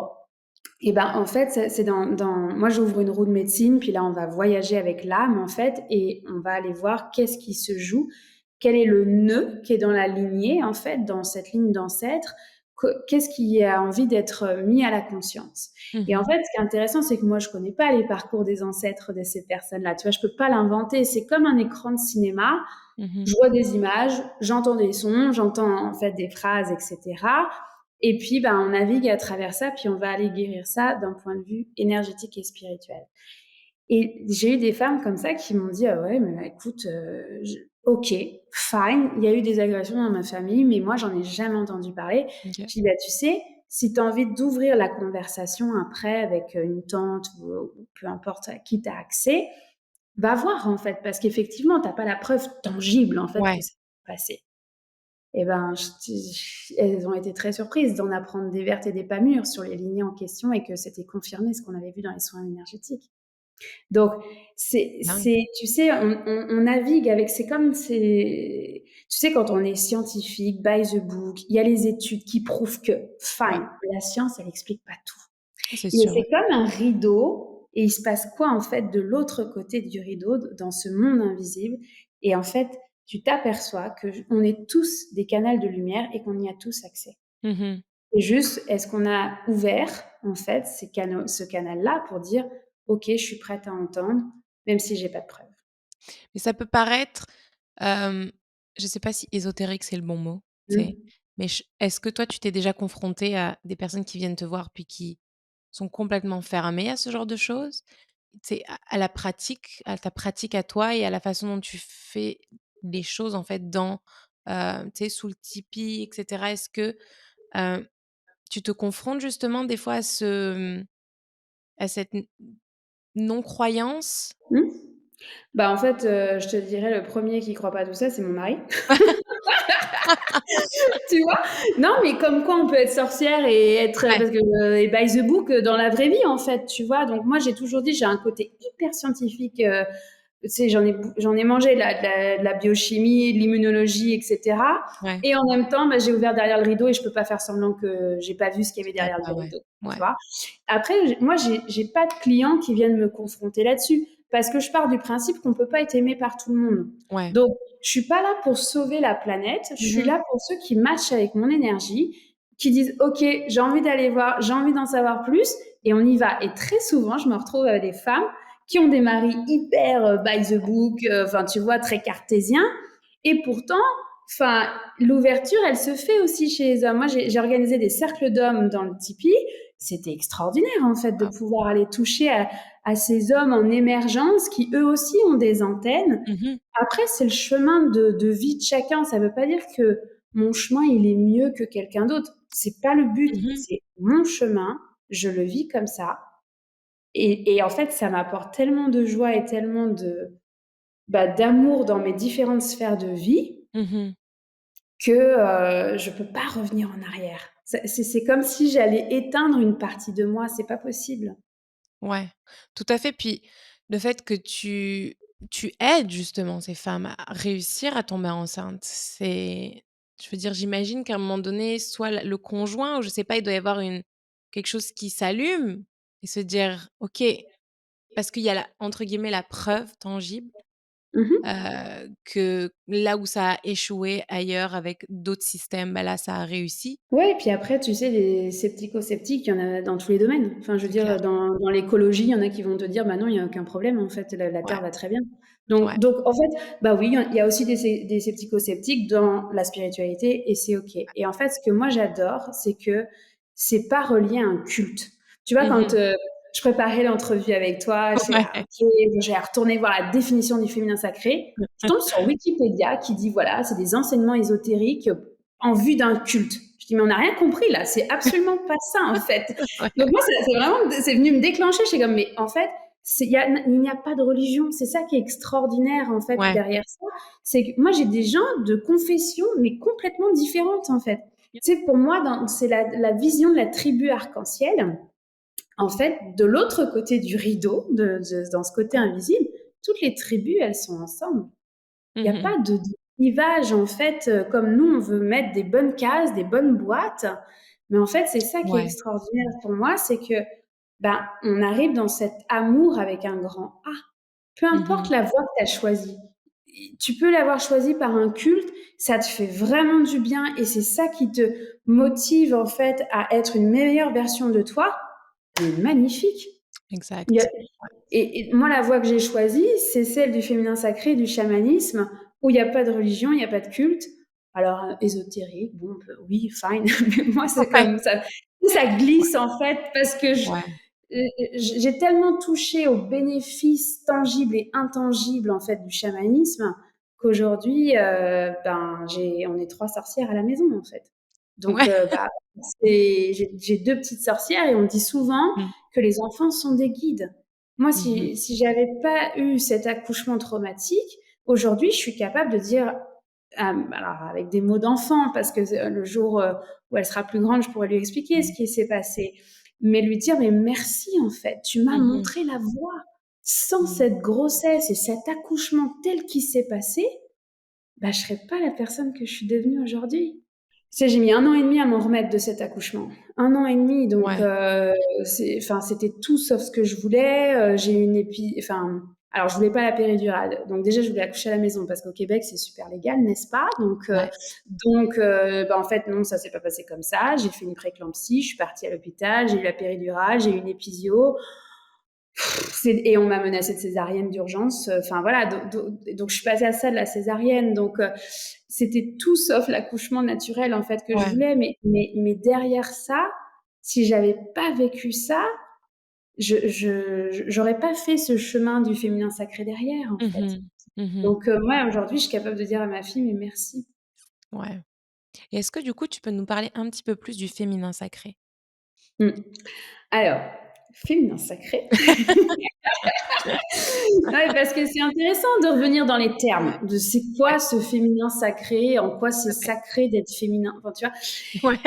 et ben, en fait, c'est moi, j'ouvre une roue de médecine, puis là, on va voyager avec l'âme, en fait, et on va aller voir qu'est-ce qui se joue, quel est le nœud qui est dans la lignée, en fait, dans cette ligne d'ancêtre, qu'est-ce qui a envie d'être mis à la conscience. Et en Mmh. fait, ce qui est intéressant, c'est que moi, je connais pas les parcours des ancêtres de ces personnes-là. Tu vois, je peux pas l'inventer. C'est comme un écran de cinéma. Mmh. Je vois des images, j'entends des sons, j'entends en fait des phrases, etc. Et puis, ben, on navigue à travers ça, puis on va aller guérir ça d'un point de vue énergétique et spirituel. Et j'ai eu des femmes comme ça qui m'ont dit: «Ah ouais, mais écoute, OK, fine, il y a eu des agressions dans ma famille, mais moi, j'en ai jamais entendu parler». OK. Je dis: «Bah, tu sais, si tu as envie d'ouvrir la conversation après avec, une tante ou peu importe à qui tu as accès, va voir, en fait, parce qu'effectivement, tu as pas la preuve tangible, en fait, que Ouais. ça s'est passé». Et ben, elles ont été très surprises d'en apprendre des vertes et des pas mûres sur les lignées en question et que c'était confirmé ce qu'on avait vu dans les soins énergétiques. Donc, Dingue. tu sais, on navigue avec, tu sais, quand on est scientifique, by the book, il y a les études qui prouvent que, Ouais, fine, la science, elle explique pas tout. c'est Mais sûr, ouais. c'est comme un rideau, et il se passe quoi, en fait, de l'autre côté du rideau, dans ce monde invisible? Et en fait, tu t'aperçois que on est tous des canaux de lumière et qu'on y a tous accès. Mmh. Et juste, est-ce qu'on a ouvert, en fait, ce canal-là pour dire, OK, je suis prête à entendre, même si j'ai pas de preuves. Mais ça peut paraître, hem, je sais pas si ésotérique c'est le bon mot, tu sais? Mmh. Mais est-ce que toi tu t'es déjà confronté à des personnes qui viennent te voir puis qui sont complètement fermées à ce genre de choses? Tu sais, à la pratique, à ta pratique à toi et à la façon dont tu fais les choses en fait dans, tu sais, sous le tipi et cetera. Est-ce que, heu, tu te confrontes justement des fois à cette non-croyance? Mmh. Bah, en fait, je te dirais le premier qui croit pas à tout ça, c'est mon mari. Tu vois? Non, mais comme quoi on peut être sorcière et être, Ouais, parce que, et by the book, dans la vraie vie, en fait, tu vois? Donc moi, j'ai toujours dit, j'ai un côté hyper scientifique, tu sais, j'en ai mangé de la biochimie, de l'immunologie, et cetera, ouais, et en même temps, bah, j'ai ouvert derrière le rideau et je peux pas faire semblant que j'ai pas vu ce qu'il y avait tu savais derrière pas, le ouais. rideau, tu Ouais, vois? Après, j'ai pas de clients qui viennent me confronter là-dessus, parce que je pars du principe qu'on peut pas être aimé par tout le monde. ouais. Donc je suis pas là pour sauver la planète, je suis Mmh. là pour ceux qui matchent avec mon énergie, qui disent: «OK, j'ai envie d'aller voir, j'ai envie d'en savoir plus», et on y va. Et très souvent, je me retrouve avec des femmes qui ont des maris hyper, by the book, enfin, tu vois, très cartésiens, et pourtant, enfin, l'ouverture, elle se fait aussi chez les hommes. Moi, j'ai organisé des cercles d'hommes dans le Tipeee. C'était extraordinaire, en fait, de Waouh. pouvoir aller toucher à ces hommes en émergence qui, eux aussi, ont des antennes. Mmh. Après, c'est le chemin de vie de chacun. Ça veut pas dire que mon chemin, il est mieux que quelqu'un d'autre. C'est pas le but. Mmh. C'est mon chemin. Je le vis comme ça. Et en fait, ça m'apporte tellement de joie et tellement d'amour dans mes différentes sphères de vie Mmh. que je peux pas revenir en arrière. C'est comme si j'allais éteindre une partie de moi. C'est pas possible. Ouais, tout à fait. Puis le fait que tu aides justement ces femmes à réussir à tomber enceinte, je veux dire, j'imagine qu'à un moment donné, soit le conjoint ou je sais pas, il doit y avoir quelque chose qui s'allume et se dire: «OK», parce qu'il y a entre guillemets «la preuve tangible», Mmh. que là où ça a échoué ailleurs avec d'autres systèmes, bah, là, ça a réussi. Ouais, et puis après, tu sais, les sceptico-sceptiques, il y en a dans tous les domaines. Enfin, je veux C'est clair. dire, dans l'écologie, il y en a qui vont te dire: «Bah non, il y a aucun problème, en fait, la Ouais, terre va très bien». ouais. Donc en fait, bah oui, il y a aussi des sceptico-sceptiques dans la spiritualité, et c'est OK. Et en fait, ce que moi j'adore, c'est que c'est pas relié à un culte. Tu vois, quand, Mmh. je préparais l'entrevue avec toi, je fais: «Ah Ouais. OK, je vais retourner voir la définition du féminin sacré». Je tombe sur Wikipédia qui dit, voilà, c'est des enseignements ésotériques en vue d'un culte. Je dis: «Mais on n'a rien compris là, c'est absolument pas ça, en fait». Ouais. Donc moi, c'est venu me déclencher. Je suis comme: «Mais en fait, il n'y a pas de religion». C'est ça qui est extraordinaire, en fait, Ouais. derrière ça. C'est que moi, j'ai des gens de confessions, mais complètement différentes, en fait. Tu sais, pour moi, c'est la vision de la tribu arc-en-ciel. En fait, de l'autre côté du rideau, dans ce côté invisible, toutes les tribus, elles sont ensemble. Il n'y a Mmh. pas de clivage, en fait, comme nous, on veut mettre des bonnes cases, des bonnes boîtes. Mais en fait, c'est ça qui est Ouais. extraordinaire pour moi, c'est que, ben, on arrive dans cet amour avec un grand A. Peu importe Mmh. la voie que tu as choisie. Tu peux l'avoir choisie par un culte, ça te fait vraiment du bien et c'est ça qui te motive, en fait, à être une meilleure version de toi. Mais magnifique. Il y a Exact. et moi, la voie que j'ai choisie, c'est celle du féminin sacré, du chamanisme, où il y a pas de religion, il y a pas de culte. Alors, ésotérique, bon, oui, fine, mais moi, c'est Ouais. comme ça glisse, en fait, parce que Ouais. j'ai tellement touché aux bénéfices tangibles et intangibles, en fait, du chamanisme, qu'aujourd'hui, ben, on est 3 sorcières à la maison, en fait. Donc, Ouais. bah, j'ai 2 petites sorcières et on dit souvent Mmh. que les enfants sont des guides. Moi, Mmh. si j'avais pas eu cet accouchement traumatique, aujourd'hui, je suis capable de dire, alors avec des mots d'enfant, parce que le jour où elle sera plus grande, je pourrais lui expliquer ce Mmh. qui s'est passé. Mais lui dire, mais merci, en fait, tu m'as Mmh. montré la voie. sans cette grossesse et cet accouchement tel qu'il s'est passé, bah, je serais pas la personne que je suis devenue aujourd'hui. Tu sais, j'ai mis 1 an et demi à m'en remettre de cet accouchement. 1 an et demi, donc Ouais. c'était tout sauf ce que je voulais. J'ai eu alors je voulais pas la péridurale. Donc déjà, je voulais accoucher à la maison parce qu'au Québec, c'est super légal, n'est-ce pas? Ouais. En fait, non, ça s'est pas passé comme ça. J'ai fait une prééclampsie, je suis partie à l'hôpital, j'ai eu la péridurale, j'ai eu une épisio. Et on m'a menacé de césarienne d'urgence. Enfin voilà, donc je suis passée à ça de la césarienne. Donc c'était tout sauf l'accouchement naturel en fait que je Ouais. voulais. Mais derrière ça, si j'avais pas vécu ça, j'aurais pas fait ce chemin du féminin sacré derrière en fait. Mmh. Mmh. Donc moi aujourd'hui, je suis capable de dire à ma fille mais merci. Ouais. Et est-ce que du coup, tu peux nous parler un petit peu plus du féminin sacré? Mmh. Alors, féminin sacré. Ouais, parce que c'est intéressant de revenir dans les termes de c'est Ouais, quoi ce féminin sacré, en quoi c'est tout à fait. sacré d'être féminin. Enfin, tu vois, Ouais.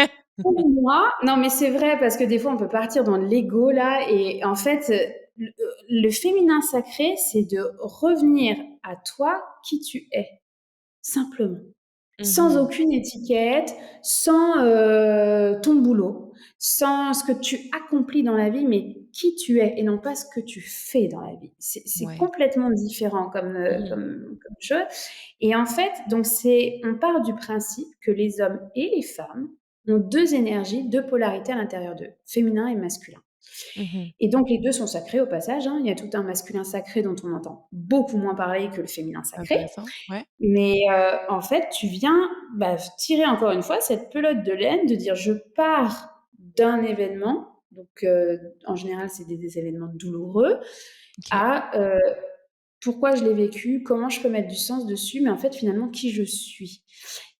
pour moi, non, mais c'est vrai parce que des fois on peut partir dans l'ego là, et en fait, le féminin sacré, c'est de revenir à toi qui tu es, simplement. Sans Mmh. aucune étiquette, sans ton boulot, sans ce que tu accomplis dans la vie, mais qui tu es et non pas ce que tu fais dans la vie. C'est Ouais. complètement différent comme, Mmh. comme chose. Et en fait, donc on part du principe que les hommes et les femmes ont 2 énergies, 2 polarités à l'intérieur d'eux, féminin et masculin. Mmh. Et donc les 2 sont sacrés au passage, hein. Il y a tout un masculin sacré dont on entend beaucoup moins parler que le féminin sacré. Intéressant. Ouais. Mais en fait, tu viens, bah, tirer encore une fois cette pelote de laine de dire: «Je pars d'un événement», donc en général, c'est des événements douloureux, OK. à pourquoi je l'ai vécu, comment je peux mettre du sens dessus, mais en fait, finalement, qui je suis.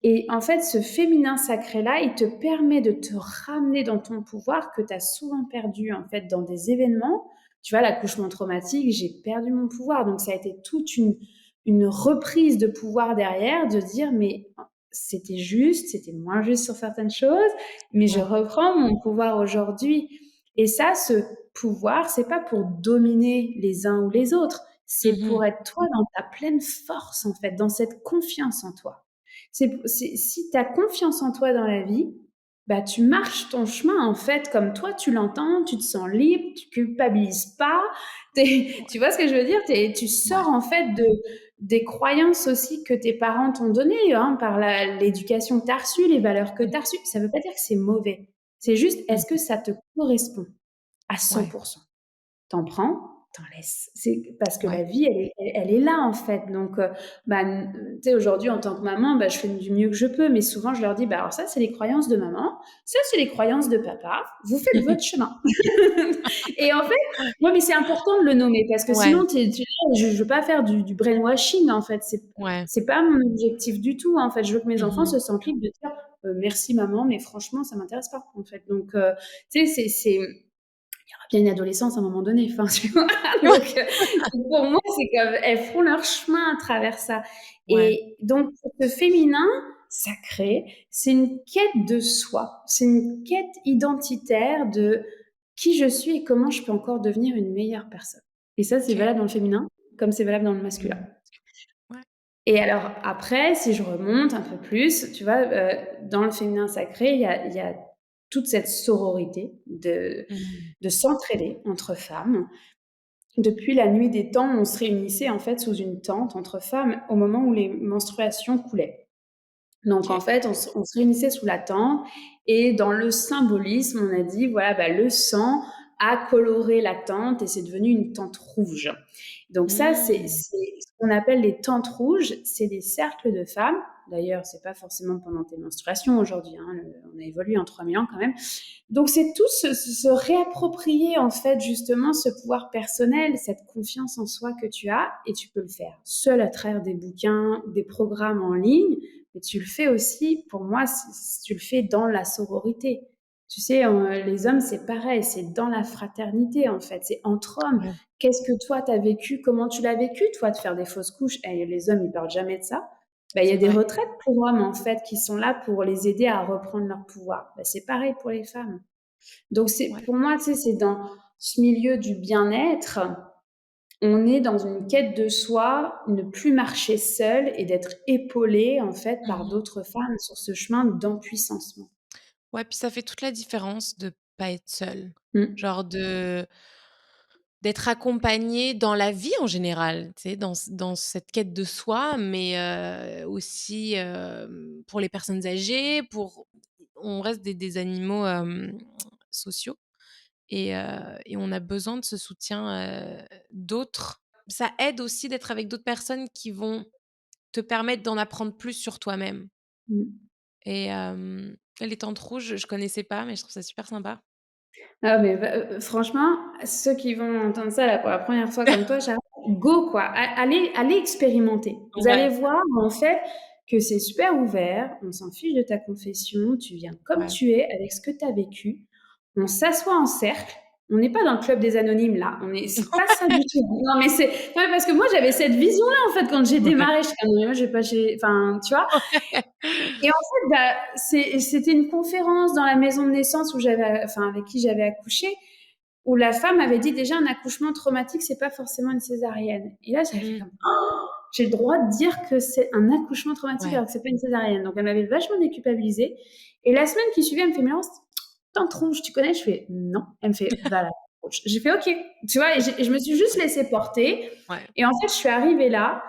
Et en fait, ce féminin sacré-là, il te permet de te ramener dans ton pouvoir que tu as souvent perdu, en fait, dans des événements. Tu vois, l'accouchement traumatique, j'ai perdu mon pouvoir. Donc, ça a été toute une reprise de pouvoir derrière, de dire, mais c'était juste, c'était moins juste sur certaines choses, mais je Ouais. reprends mon pouvoir aujourd'hui. Et ça, ce pouvoir, c'est pas pour dominer les uns ou les autres, c'est Mmh. pour être toi dans ta pleine force, en fait, dans cette confiance en toi. Si tu as confiance en toi dans la vie, bah, tu marches ton chemin, en fait, comme toi tu l'entends, tu te sens libre, tu culpabilises pas. Tu vois ce que je veux dire? Tu Ouais. sors, en fait, des croyances aussi que tes parents t'ont données, hein, par l'éducation que tu as reçue, les valeurs que Mmh. tu as reçues. Ça veut pas dire que c'est mauvais. C'est juste, est-ce que Mmh. ça te correspond à Ouais. 100%? T'en prends, t'en laisses. C'est parce que Ouais. la vie, elle est là, en fait. Donc, tu sais, aujourd'hui, en tant que maman, bah, je fais du mieux que je peux, mais souvent, je leur dis, bah, alors ça, c'est les croyances de maman, ça, c'est les croyances de papa, vous faites votre chemin. Et en fait, moi, mais c'est important de le nommer parce que Ouais. sinon, je veux pas faire du brainwashing, en fait. Ouais. C'est pas mon objectif du tout, en fait. Je veux que mes enfants Mmh. se sentent libres de dire, merci maman, mais franchement, ça m'intéresse pas, en fait. Donc, tu sais, bien une adolescence à un moment donné. Enfin, tu vois. Ouais. Donc pour moi, c'est comme elles font leur chemin à travers ça. Ouais. Et donc, pour ce féminin sacré, c'est une quête de soi. C'est une quête identitaire de qui je suis et comment je peux encore devenir une meilleure personne. Et ça, c'est OK. valable dans le féminin comme c'est valable dans le masculin. Mmh. Ouais. Et alors après, si je remonte un peu plus, tu vois, dans le féminin sacré, il y a toute cette sororité Mmh. de s'entraider entre femmes. Depuis la nuit des temps, on se réunissait en fait sous une tente entre femmes au moment où les menstruations coulaient. Donc en OK. fait, on se réunissait sous la tente et dans le symbolisme, on a dit voilà, bah, le sang a coloré la tente et c'est devenu une tente rouge. Donc ça, Mmh. c'est ce qu'on appelle les tentes rouges. C'est des cercles de femmes. D'ailleurs, c'est pas forcément pendant tes menstruations aujourd'hui, hein, on a évolué en 3000 ans quand même. Donc c'est tout se réapproprier en fait justement ce pouvoir personnel, cette confiance en soi que tu as, et tu peux le faire seul à travers des bouquins, des programmes en ligne, mais tu le fais aussi, pour moi, tu le fais dans la sororité. Tu sais, les hommes, c'est pareil, c'est dans la fraternité en fait, c'est entre hommes. Ouais. Qu'est-ce que toi t'as vécu? Comment tu l'as vécu toi de faire des fausses couches? Et les hommes, ils parlent jamais de ça. Ben, il y a C'est des vrai. retraites pour hommes en fait qui sont là pour les aider à reprendre leur pouvoir. Ben, c'est pareil pour les femmes. Donc c'est Ouais. pour moi, tu sais, c'est dans ce milieu du bien-être on est dans une quête de soi, ne plus marcher seul et d'être épaulé en fait par Mmh. d'autres femmes sur ce chemin d'empuissancement. Ouais, puis ça fait toute la différence de pas être seule. Mmh. Genre d'être accompagnée dans la vie en général, tu sais, dans cette quête de soi, mais aussi, pour les personnes âgées, on reste des animaux, sociaux et on a besoin de ce soutien, d'autres. Ça aide aussi d'être avec d'autres personnes qui vont te permettre d'en apprendre plus sur toi-même Mmh. et les Tentes Rouges, je connaissais pas, mais je trouve ça super sympa. Ah mais franchement, ceux qui vont entendre ça là pour la première fois comme toi, Charlotte, go quoi! Allez expérimenter. Vous allez Ouais, voir en fait que c'est super ouvert, on s'en fiche de ta confession, tu viens comme ouais. tu es avec ce que tu as vécu. On s'assoit en cercle, on n'est pas dans le club des anonymes là, c'est pas ça du tout. Non mais c'est non mais parce que moi j'avais cette vision-là en fait quand j'ai Ouais. démarré, je suis comme: «Mais moi je vais pas chez» enfin tu vois? Et en fait, bah, c'était une conférence dans la maison de naissance où enfin, avec qui j'avais accouché, où la femme avait dit déjà un accouchement traumatique, c'est pas forcément une césarienne. Et là, j'avais fait Mmh. comme, oh, j'ai le droit de dire que c'est un accouchement traumatique Ouais. alors que c'est pas une césarienne. Donc elle m'avait vachement déculpabilisée. Et la semaine qui suivait, elle me fait, mais Laurence, Tante Rouge, tu connais? Je fais, non. Elle me fait, va là. J'ai fait, ok. Tu vois, et je me suis juste laissée porter. Ouais. Et en fait, je suis arrivée là.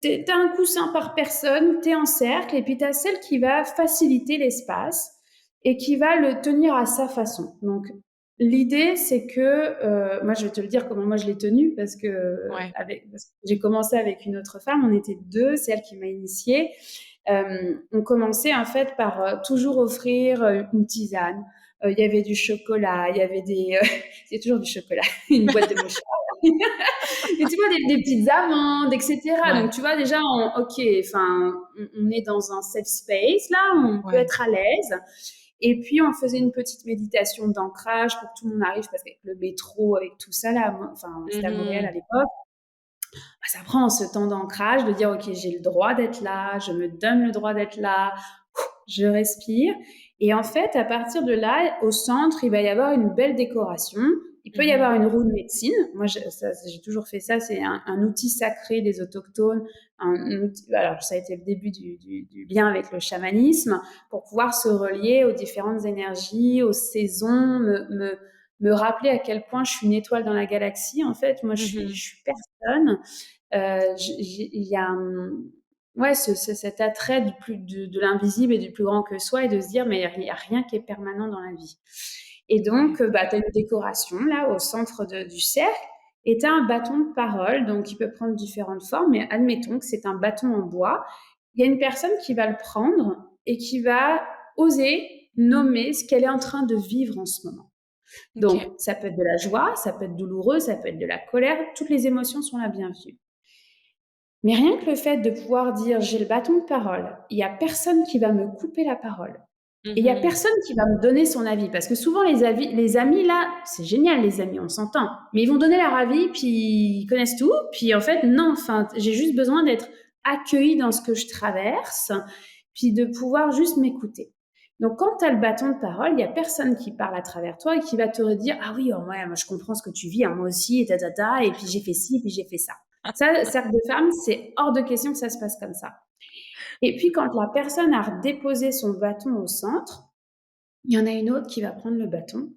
T'as un coussin par personne, t'es en cercle, et puis t'as celle qui va faciliter l'espace et qui va le tenir à sa façon. Donc, l'idée, c'est que, moi, je vais te le dire comment moi je l'ai tenu, Ouais. parce que j'ai commencé avec une autre femme, on était deux, c'est elle qui m'a initiée. On commençait en fait par toujours offrir une tisane. Il y avait du chocolat, il y avait il y a toujours du chocolat, une boîte de mouchoirs. Et tu vois, des petites amandes, etc. Ouais. Donc, tu vois, déjà, ok, enfin, on est dans un safe space, là, on peut Ouais. être à l'aise. Et puis, on faisait une petite méditation d'ancrage pour que tout le monde arrive, parce qu'avec le métro, avec tout ça, là, enfin, c'était à Montréal Mmh. à l'époque, bah, ça prend ce temps d'ancrage, de dire, ok, j'ai le droit d'être là, je me donne le droit d'être là, je respire. Et en fait, à partir de là, au centre, il va y avoir une belle décoration. Il peut y Mmh. avoir une roue de médecine. Moi, j'ai toujours fait ça. C'est un outil sacré des autochtones. Alors, ça a été le début du lien avec le chamanisme pour pouvoir se relier aux différentes énergies, aux saisons, me rappeler à quel point je suis une étoile dans la galaxie. En fait, moi, Mmh. je suis personne. Il y a ouais, cet attrait de l'invisible et du plus grand que soi et de se dire, mais il n'y a rien qui est permanent dans la vie. Et Ouais. donc, bah, tu as une décoration là au centre du cercle et tu as un bâton de parole, donc il peut prendre différentes formes, mais admettons que c'est un bâton en bois. Il y a une personne qui va le prendre et qui va oser nommer ce qu'elle est en train de vivre en ce moment. Donc, OK. ça peut être de la joie, ça peut être douloureux, ça peut être de la colère, toutes les émotions sont la bienvenue. Mais rien que le fait de pouvoir dire: «J'ai le bâton de parole», il y a personne qui va me couper la parole et il y a Mmh. personne qui va me donner son avis. Parce que souvent les amis là, c'est génial les amis, on s'entend, mais ils vont donner leur avis, puis ils connaissent tout, puis en fait non, enfin, j'ai juste besoin d'être accueillie dans ce que je traverse, puis de pouvoir juste m'écouter. Donc quand tu as le bâton de parole, il y a personne qui parle à travers toi et qui va te redire: «Ah oui, oh ouais, moi je comprends ce que tu vis, hein, moi aussi et ta ta ta et puis j'ai fait ci, puis j'ai fait ça». Ça, cercle de femmes, c'est hors de question que ça se passe comme ça. Et puis, quand la personne a déposé son bâton au centre, il y en a une autre qui va prendre le bâton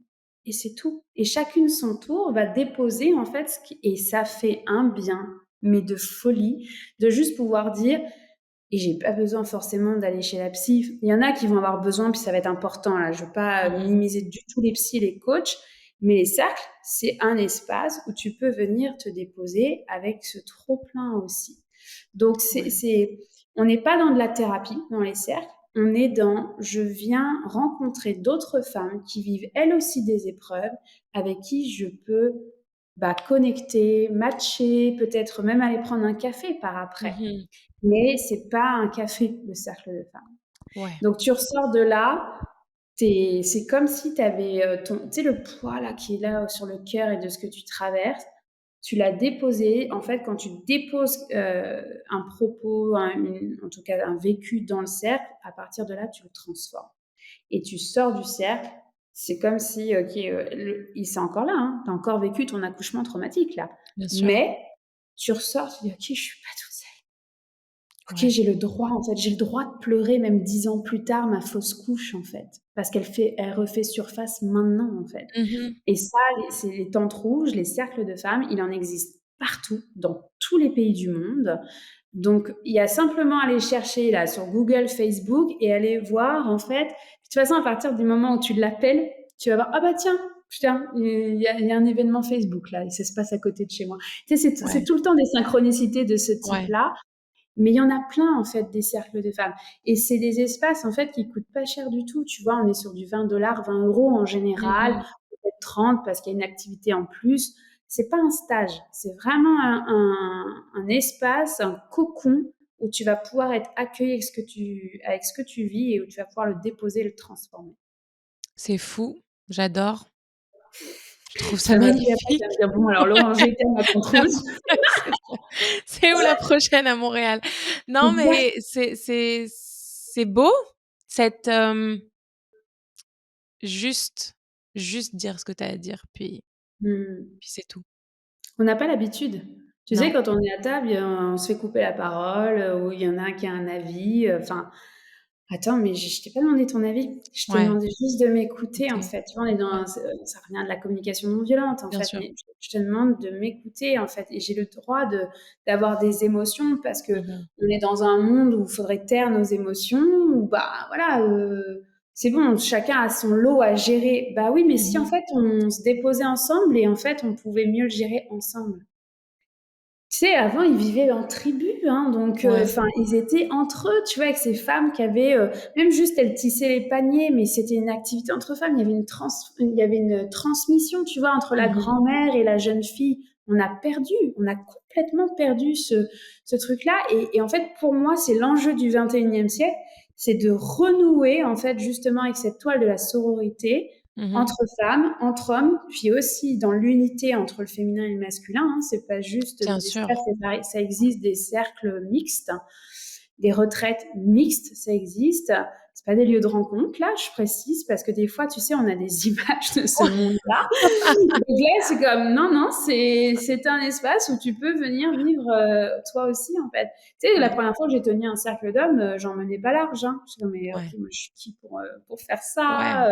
et c'est tout. Et chacune son tour va déposer en fait et ça fait un bien, mais de folie, de juste pouvoir dire et j'ai pas besoin forcément d'aller chez la psy. Il y en a qui vont avoir besoin, puis ça va être important là. Je veux pas Mmh. minimiser du tout les psys, les coachs, mais les cercles, c'est un espace où tu peux venir te déposer avec ce trop plein aussi. Donc Ouais. on n'est pas dans de la thérapie dans les cercles. On est dans, je viens rencontrer d'autres femmes qui vivent elles aussi des épreuves, avec qui je peux connecter, matcher, peut-être même aller prendre un café par après. Mmh. Mais c'est pas un café, le cercle de femmes. Ouais. Donc tu ressors de là, c'est comme si tu avais tu sais, le poids là qui est là sur le cœur et de ce que tu traverses, tu l'as déposé. En fait, quand tu déposes un propos, en tout cas un vécu dans le cercle, à partir de là, tu le transformes. Et tu sors du cercle C'est comme si, il c'est encore là, hein, tu as encore vécu ton accouchement traumatique là. Bien sûr. Mais tu ressors, tu dis: «OK, je suis pas toute seule. OK, Ouais. j'ai le droit en fait, j'ai le droit de pleurer même 10 ans plus tard ma fausse couche en fait, parce elle refait surface maintenant en fait». Mmh. Et ça, c'est les tentes rouges, les cercles de femmes, il en existe partout, dans tous les pays du monde. Donc, il y a simplement à aller chercher là sur Google, Facebook et aller voir en fait. De toute façon, à partir du moment où tu l'appelles, tu vas voir, ah bah tiens, il y a un événement Facebook là, et ça se passe à côté de chez moi. Tu sais, c'est Ouais, tout le temps des synchronicités de ce ouais. type-là, mais il y en a plein en fait des cercles de femmes. Et c'est des espaces en fait qui coûtent pas cher du tout. Tu vois, on est sur du 20 $, 20 € en général, Mmh. peut-être 30 parce qu'il y a une activité en plus. C'est pas un stage, c'est vraiment un espace, un cocon où tu vas pouvoir être accueilli avec ce que tu vis et où tu vas pouvoir le déposer, le transformer. C'est fou, j'adore, je trouve Tu ça vas m'appeler après, tu magnifique. vas me dire, bon, alors Laurent, j'étais à ma compte rouge. C'est ça. C'est où la prochaine à Montréal? Non, Ouais. mais c'est beau, cette, juste juste dire ce que tu as à dire, Hmm. puis c'est tout. On n'a pas l'habitude. Tu sais, Non. quand on est à table, on se fait couper la parole, ou il y en a un qui a un avis, enfin, attends, mais je t'ai pas demandé ton avis. Je t'ai Ouais, demandé juste de m'écouter, en écoutez, fait. Tu vois, on est ouais, dans ça revient de la communication non violente, en bien fait, sûr. mais je te demande de m'écouter, en fait, et j'ai le droit d'avoir des émotions parce que Mmh. on est dans un monde où il faudrait taire nos émotions, où, bah, voilà, c'est bon, chacun a son lot à gérer. Bah oui, mais si, en Mmh. fait, on se déposait ensemble et en fait, on pouvait mieux le gérer ensemble. Tu sais, avant, ils vivaient en tribu, hein, donc Ouais. enfin, ils étaient entre eux, tu vois? Avec ces femmes qui avaient, même juste elles tissaient les paniers, mais c'était une activité entre femmes. Il y avait une transmission, tu vois? Entre la Mmh. grand-mère et la jeune fille. On a complètement perdu ce truc-là et en fait, pour moi, c'est l'enjeu du 21e siècle, c'est de renouer, en fait, justement avec cette toile de la sororité Mmh. entre femmes, entre hommes, puis aussi dans l'unité entre le féminin et le masculin, hein, c'est pas juste Bien des espaces sûr. séparés, ça existe des cercles mixtes, des retraites mixtes, ça existe. C'est pas des lieux de rencontre, là, je précise, parce que des fois, tu sais, on a des images de ce monde-là. Donc là, c'est comme, non, non, c'est un espace où tu peux venir vivre toi aussi, en fait. Tu sais, la Ouais, première fois que j'ai tenu un cercle d'hommes, j'en menais pas large. Hein. Je suis comme, mais ok, ouais, moi, je suis qui pour faire ouais. ça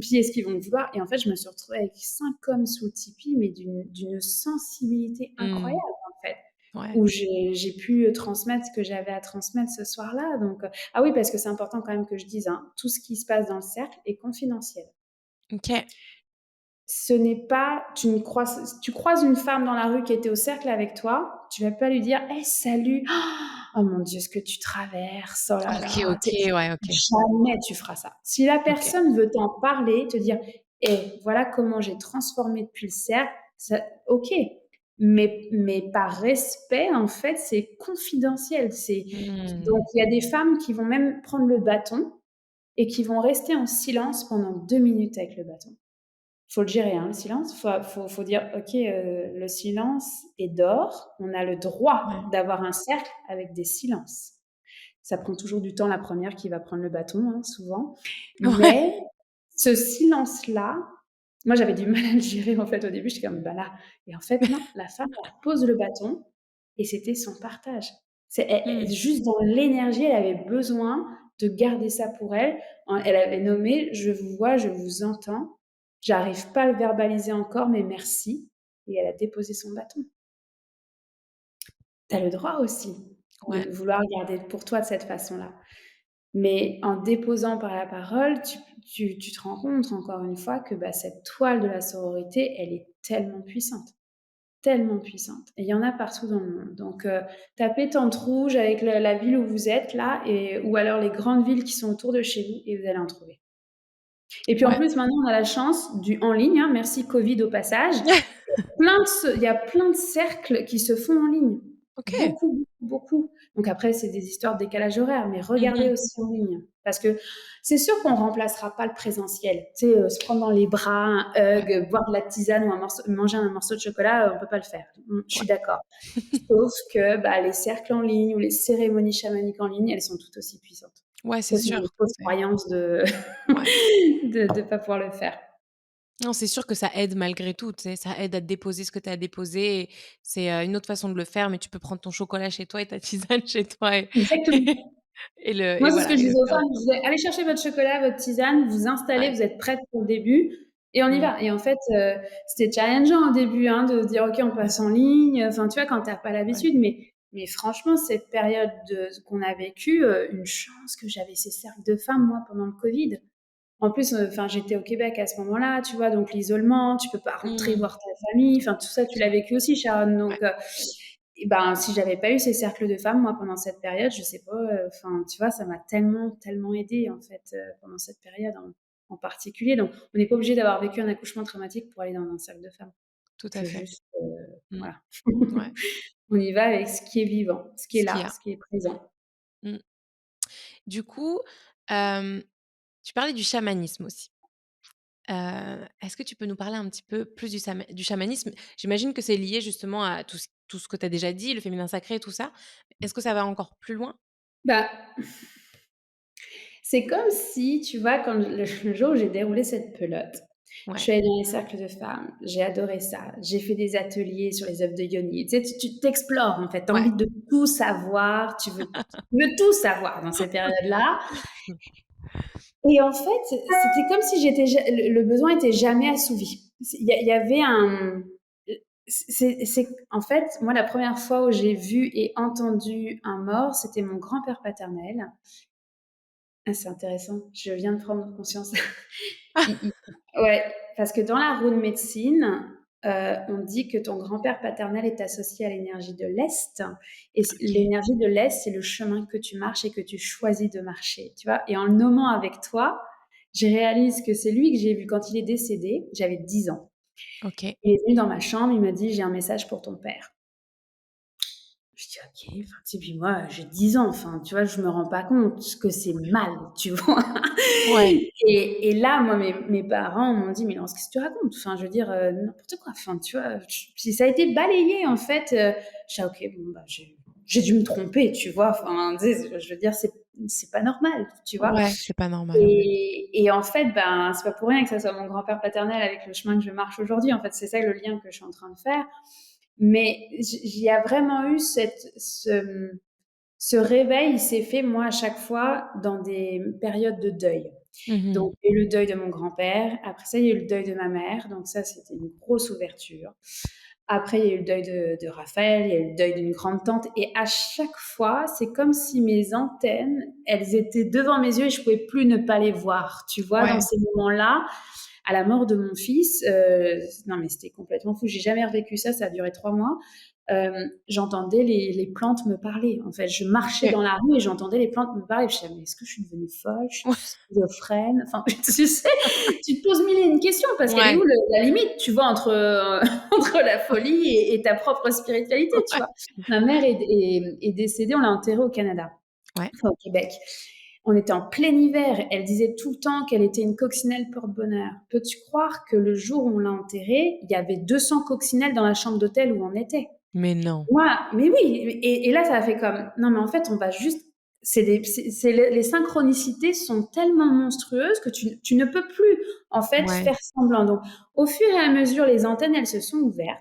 Puis est-ce qu'ils vont me vouloir Et en fait, je me suis retrouvée avec 5 hommes sous le tipi, mais d'une sensibilité incroyable, Mmh. en fait, Ouais. où j'ai pu transmettre ce que j'avais à transmettre ce soir-là. Donc, ah oui, parce que c'est important quand même que je dise, hein, tout ce qui se passe dans le cercle est confidentiel. OK. Ce n'est pas, tu croises une femme dans la rue qui était au cercle avec toi, tu vas pas lui dire, hey, salut, oh mon Dieu, ce que tu traverses, oh là OK, là, OK, ouais, OK, jamais tu feras ça. Si la OK. personne veut t'en parler, te dire, voilà comment j'ai transformé depuis le cercle, ça, ok. Mais par respect, en fait, c'est confidentiel. Mmh. Donc, il y a des femmes qui vont même prendre le bâton et qui vont rester en silence pendant 2 minutes avec le bâton. Faut le gérer, hein, le silence. Faut dire, OK, le silence est d'or. On a le droit Ouais. d'avoir un cercle avec des silences. Ça prend toujours du temps, la première qui va prendre le bâton, hein, souvent. Ouais. Mais ce silence-là, moi, j'avais du mal à le gérer, en fait, au début. J'étais comme: «Bah, là» et en fait, non, la femme, elle pose le bâton et c'était son partage. Mmh. Juste dans l'énergie, elle avait besoin de garder ça pour elle. Elle avait nommé: «Je vous vois, je vous entends. J'arrive pas à le verbaliser encore, mais merci» et elle a déposé son bâton. Tu as le droit aussi Ouais. de vouloir garder pour toi de cette façon-là. Mais en déposant par la parole, tu te rends compte encore une fois que, bah, cette toile de la sororité, elle est tellement puissante. Tellement puissante et il y en a partout dans le monde. Donc tapez tente rouge avec la ville où vous êtes là ou alors les grandes villes qui sont autour de chez vous et vous allez en trouver. Et puis en Ouais. plus maintenant on a la chance du en ligne, hein, merci Covid au passage. Il y a plein de cercles qui se font en ligne. OK. Beaucoup, beaucoup, beaucoup. Donc après, c'est des histoires de décalage horaire, mais regardez Mmh. aussi en ligne. Parce que c'est sûr qu'on ne remplacera pas le présentiel. Tu sais, se prendre dans les bras, un Ouais, hug, boire de la tisane ou manger un morceau de chocolat, on ne peut pas le faire. Je suis ouais. d'accord. Sauf que bah, les cercles en ligne ou les cérémonies chamaniques en ligne, elles sont tout aussi puissantes. Ouais, Ça, c'est c'est sûr. une fausse croyance de Ouais. de pas pouvoir le faire. Non, c'est sûr que ça aide malgré tout, tu sais, ça aide à déposer ce que tu as à déposer et c'est, une autre façon de le faire, mais tu peux prendre ton chocolat chez toi et ta tisane chez toi et Exactement. et Moi, c'est ce que voilà je et le disais aux faire femmes, je disais: «Allez chercher votre chocolat, votre tisane, vous installez, ouais. vous êtes prêtes pour le début et on y Mmh. va» et en fait, c'était challengeant au début, hein, de se dire: «OK, on Mmh. passe en ligne», enfin, tu vois, quand tu as pas Ouais. l'habitude, mais franchement, cette période qu'on a vécue, une chance que j'avais ces cercles de femmes, moi, pendant le covid. En plus, enfin, j'étais au Québec à ce moment-là, tu vois? Donc l'isolement, tu peux pas rentrer Mmh. voir ta famille, enfin, tout ça, C'est tu l'as sûr. vécu aussi, Sharon, Ouais, donc et ben, si j'avais pas eu ces cercles de femmes, moi, pendant cette période, je sais pas, enfin, tu vois, ça m'a tellement, tellement aidée, en fait, pendant cette période en particulier. Donc, on n'est pas obligé d'avoir vécu un accouchement traumatique pour aller dans un cercle de femmes. tout Il à faut fait. juste, Mmh. voilà. Ouais. On y va avec ce qui est vivant, ce qui est Ce qu'il y là, a. ce qui est présent. Mmh. Du coup, hem, tu parlais du chamanisme aussi. Est-ce que tu peux nous parler un petit peu plus du chamanisme? J'imagine que c'est lié justement à tout ce que tu as déjà dit, le féminin sacré, tout ça. Est-ce que ça va encore plus loin? Bah, c'est comme si, tu vois, quand le jour où j'ai déroulé cette pelote, je Ouais. suis allée dans les cercles de femmes, j'ai adoré ça. J'ai fait des ateliers sur les œuvres de Yoni. Tu sais, tu t'explores, en fait, tu as Ouais. envie de tout savoir, tu veux tout savoir dans ces périodes-là et en fait, c'était comme si j'étais ja le besoin était jamais assouvi. Il y avait un c'est en fait, moi, la première fois où j'ai vu et entendu un mort, c'était mon grand-père paternel. Ah, c'est intéressant, je viens de prendre conscience. Il Ouais, parce que dans la rune médecine, on dit que ton grand-père paternel est associé à l'énergie de l'Est et OK. l'énergie de l'Est, c'est le chemin que tu marches et que tu choisis de marcher, tu vois? Et en le nommant avec toi, je réalise que c'est lui que j'ai vu quand il est décédé, j'avais 10 ans. OK. Il est venu dans ma chambre, il m'a dit: «J'ai un message pour ton père». Je dis: «OK», enfin, tu sais, puis moi, j'ai 10 ans, enfin, tu vois, je me rends pas compte que c'est mal, tu vois? Ouais. Et là, moi, mes parents m'ont dit: «Mais Laurence, qu'est-ce que tu racontes? Enfin, je veux dire, n'importe quoi». Enfin, tu vois? Puis ça a été balayé, en fait, je dis: «Ah OK, bon, bah, j'ai dû me tromper», tu vois? Enfin, tu sais, je veux dire, c'est pas normal, tu vois? Ouais, c'est pas normal, ouais. Et en fait, ben, c'est pas pour rien que ça soit mon grand-père paternel avec le chemin que je marche aujourd'hui. En fait, c'est ça le lien que je suis en train de faire. Mais j'y a vraiment eu ce réveil, il s'est fait, moi, à chaque fois, dans des périodes de deuil. Mmh. Donc, il y a eu le deuil de mon grand-père. Après ça, il y a eu le deuil de ma mère. Donc ça, c'était une grosse ouverture. Après, il y a eu le deuil de Raphaël, il y a eu le deuil d'une grande tante. Et à chaque fois, c'est comme si mes antennes, elles étaient devant mes yeux et je pouvais plus ne pas les voir. Tu vois, dans Ouais. ces moments-là, à la mort de mon fils, non mais c'était complètement fou. J'ai jamais revécu ça. Ça a duré 3 mois. J'entendais les plantes me parler. En fait, je marchais OK. dans la rue et j'entendais les plantes me parler. Je me disais: «Mais est-ce que je suis devenue folle? Je suis Ouais. schizophrène?» Enfin, tu sais, tu te poses mille et une questions parce qu'elle est Ouais. où la limite, tu vois, entre, entre la folie et ta propre spiritualité, tu Ouais. vois? Ma mère est décédée, on l'a enterrée au Canada, Ouais. enfin au Québec. On était en plein hiver. Elle disait tout le temps qu'elle était une coccinelle porte-bonheur. Peux-tu croire que le jour où on l'a enterrée, il y avait 200 coccinelles dans la chambre d'hôtel où on était? Mais non. Moi, mais oui, et là, ça a fait comme, non, mais en fait, on va juste, les synchronicités sont tellement monstrueuses que tu ne peux plus, en fait, Ouais. faire semblant. Donc, au fur et à mesure, les antennes, elles se sont ouvertes.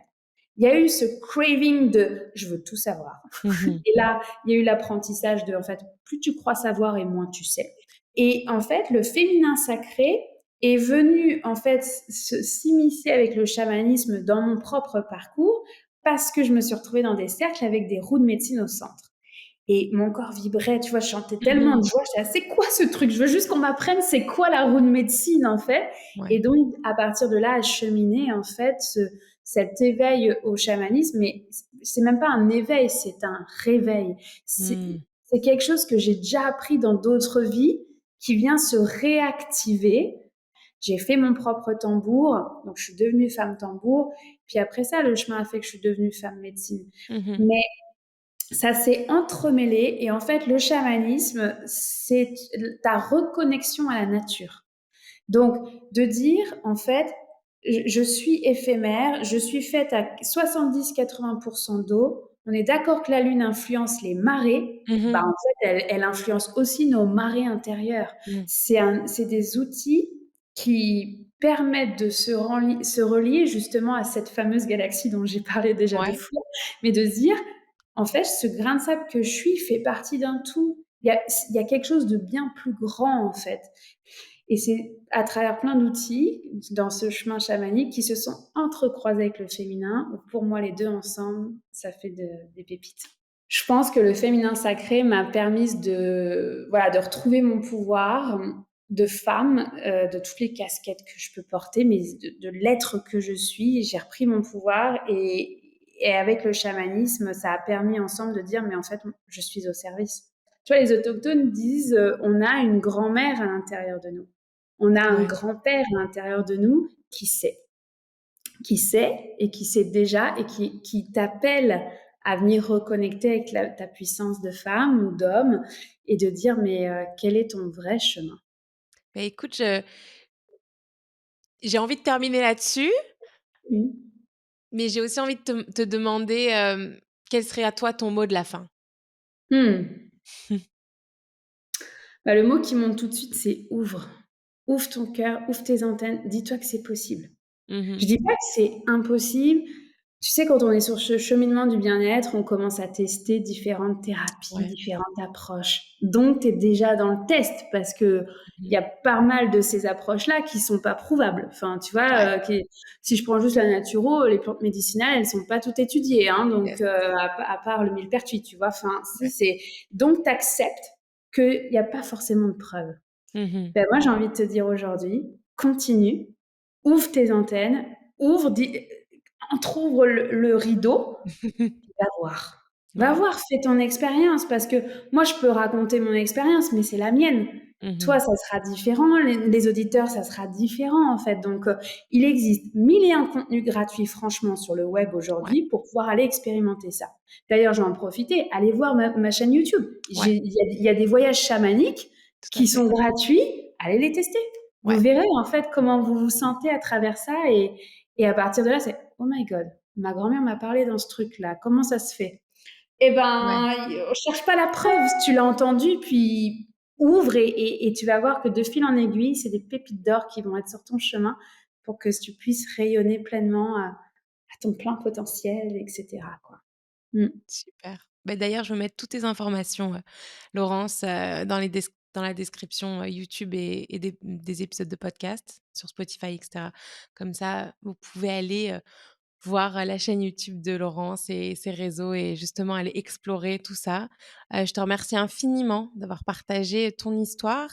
Il y a eu ce craving de, je veux tout savoir. Mmh. Et là, il y a eu l'apprentissage de, en fait, plus tu crois savoir et moins tu sais. Et en fait, le féminin sacré est venu, en fait, s'immiscer avec le chamanisme dans mon propre parcours parce que je me suis retrouvée dans des cercles avec des roues de médecine au centre. Et mon corps vibrait, tu vois, je chantais tellement de Mmh. joie, j'étais là: «C'est quoi ce truc? Je veux juste qu'on m'apprenne c'est quoi la roue de médecine, en fait». Et Ouais. donc à partir de là, à cheminer, en fait, cet éveil au chamanisme, mais c'est même pas un éveil, c'est un réveil. C'est Mmh. c'est quelque chose que j'ai déjà appris dans d'autres vies, qui vient se réactiver. J'ai fait mon propre tambour, donc je suis devenue femme tambour. Puis après ça, le chemin a fait que je suis devenue femme médecine. Mmh. Mais ça s'est entremêlé et en fait, le chamanisme, c'est ta reconnexion à la nature. Donc, de dire, en fait, je suis éphémère, je suis faite à 70-80% d'eau, on est d'accord que la Lune influence les marées, bah, en fait, elle influence aussi nos marées intérieures. Mm. C'est des outils qui permettent de se relier justement à cette fameuse galaxie dont j'ai parlé déjà 2 Ouais. fois, mais de se dire, en fait, ce grain de sable que je suis fait partie d'un tout. Il y a quelque chose de bien plus grand, en fait. Et c'est à travers plein d'outils dans ce chemin chamanique qui se sont entrecroisés avec le féminin. Pour moi, les deux ensemble, ça fait des pépites. Je pense que le féminin sacré m'a permis de retrouver mon pouvoir de femme, de toutes les casquettes que je peux porter, mais de l'être que je suis. J'ai repris mon pouvoir et avec le chamanisme, ça a permis ensemble de dire, mais en fait, je suis au service. Tu vois, les autochtones disent, on a une grand-mère à l'intérieur de nous. On a un grand-père à l'intérieur de nous qui sait et qui sait déjà et qui t'appelle à venir reconnecter avec ta puissance de femme ou d'homme et de dire mais quel est ton vrai chemin? Bah, écoute, j'ai envie de terminer là-dessus, Mmh. mais j'ai aussi envie de te demander quel serait à toi ton mot de la fin? Mmh. Bah, le mot qui monte tout de suite, c'est ouvre. Ouvre ton cœur, ouvre tes antennes, dis-toi que c'est possible. Je dis pas que c'est impossible. Tu sais, quand on est sur ce cheminement du bien-être, on commence à tester différentes thérapies, Ouais. différentes approches. Donc, tu es déjà dans le test parce que il y a pas mal de ces approches-là qui sont pas prouvables. Enfin, tu vois, si je prends juste la naturo, les plantes médicinales, elles sont pas toutes étudiées, hein, donc Yes. à part le millepertuis, tu vois. Enfin, Ouais. donc tu acceptes qu'il y a pas forcément de preuves. Ben, moi, j'ai envie de te dire aujourd'hui, continue, ouvre tes antennes, entrouvre le rideau, va voir. Va Ouais. voir, fais ton expérience parce que moi, je peux raconter mon expérience, mais c'est la mienne. Toi, ça sera différent, les auditeurs, ça sera différent en fait. Donc, il existe 1001 contenus gratuits franchement sur le web Ouais. aujourd'hui pour pouvoir aller expérimenter ça. D'ailleurs, je vais en profiter, allez voir ma chaîne YouTube. Ouais. Il y a des voyages chamaniques Tout à qui fait. sont gratuits, allez les tester. Vous Ouais. verrez en fait comment vous vous sentez à travers ça et à partir de là, c'est « Oh my God, ma grand-mère m'a parlé dans ce truc-là, comment ça se fait ?» Eh Ouais. ben, cherche pas la preuve, tu l'as entendu, puis ouvre et tu vas voir que de fil en aiguille, c'est des pépites d'or qui vont être sur ton chemin pour que tu puisses rayonner pleinement à ton plein potentiel, etc., quoi. Mmh. Super. Bah, d'ailleurs, je vais mettre toutes tes informations, Laurence, dans la description, YouTube et des épisodes de podcast sur Spotify et cetera. Comme ça, vous pouvez aller, voir, la chaîne YouTube de Laurence et ses réseaux et justement aller explorer tout ça. Je te remercie infiniment d'avoir partagé ton histoire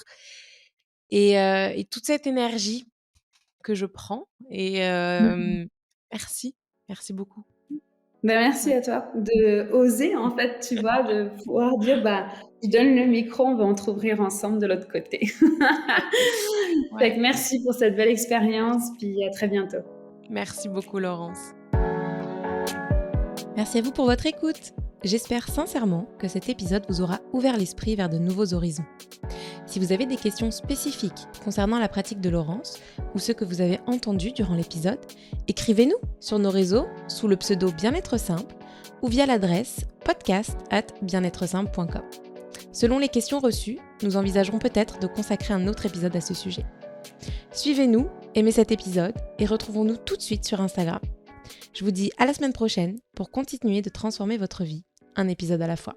et toute cette énergie que je prends et merci, merci beaucoup. Ben, merci Ouais. à toi de oser, en fait, tu vois, de pouvoir dire: «Bah, je donne le micro, on va entrouvrir ensemble de l'autre côté». Fait Ouais. que merci pour cette belle expérience, puis à très bientôt. Merci beaucoup Laurence. Merci à vous pour votre écoute. J'espère sincèrement que cet épisode vous aura ouvert l'esprit vers de nouveaux horizons. Si vous avez des questions spécifiques concernant la pratique de Laurence ou ce que vous avez entendu durant l'épisode, écrivez-nous sur nos réseaux sous le pseudo Bien-être Simple ou via l'adresse podcast@bien-être-simple.com. Selon les questions reçues, nous envisagerons peut-être de consacrer un autre épisode à ce sujet. Suivez-nous, aimez cet épisode et retrouvons-nous tout de suite sur Instagram. Je vous dis à la semaine prochaine pour continuer de transformer votre vie, un épisode à la fois.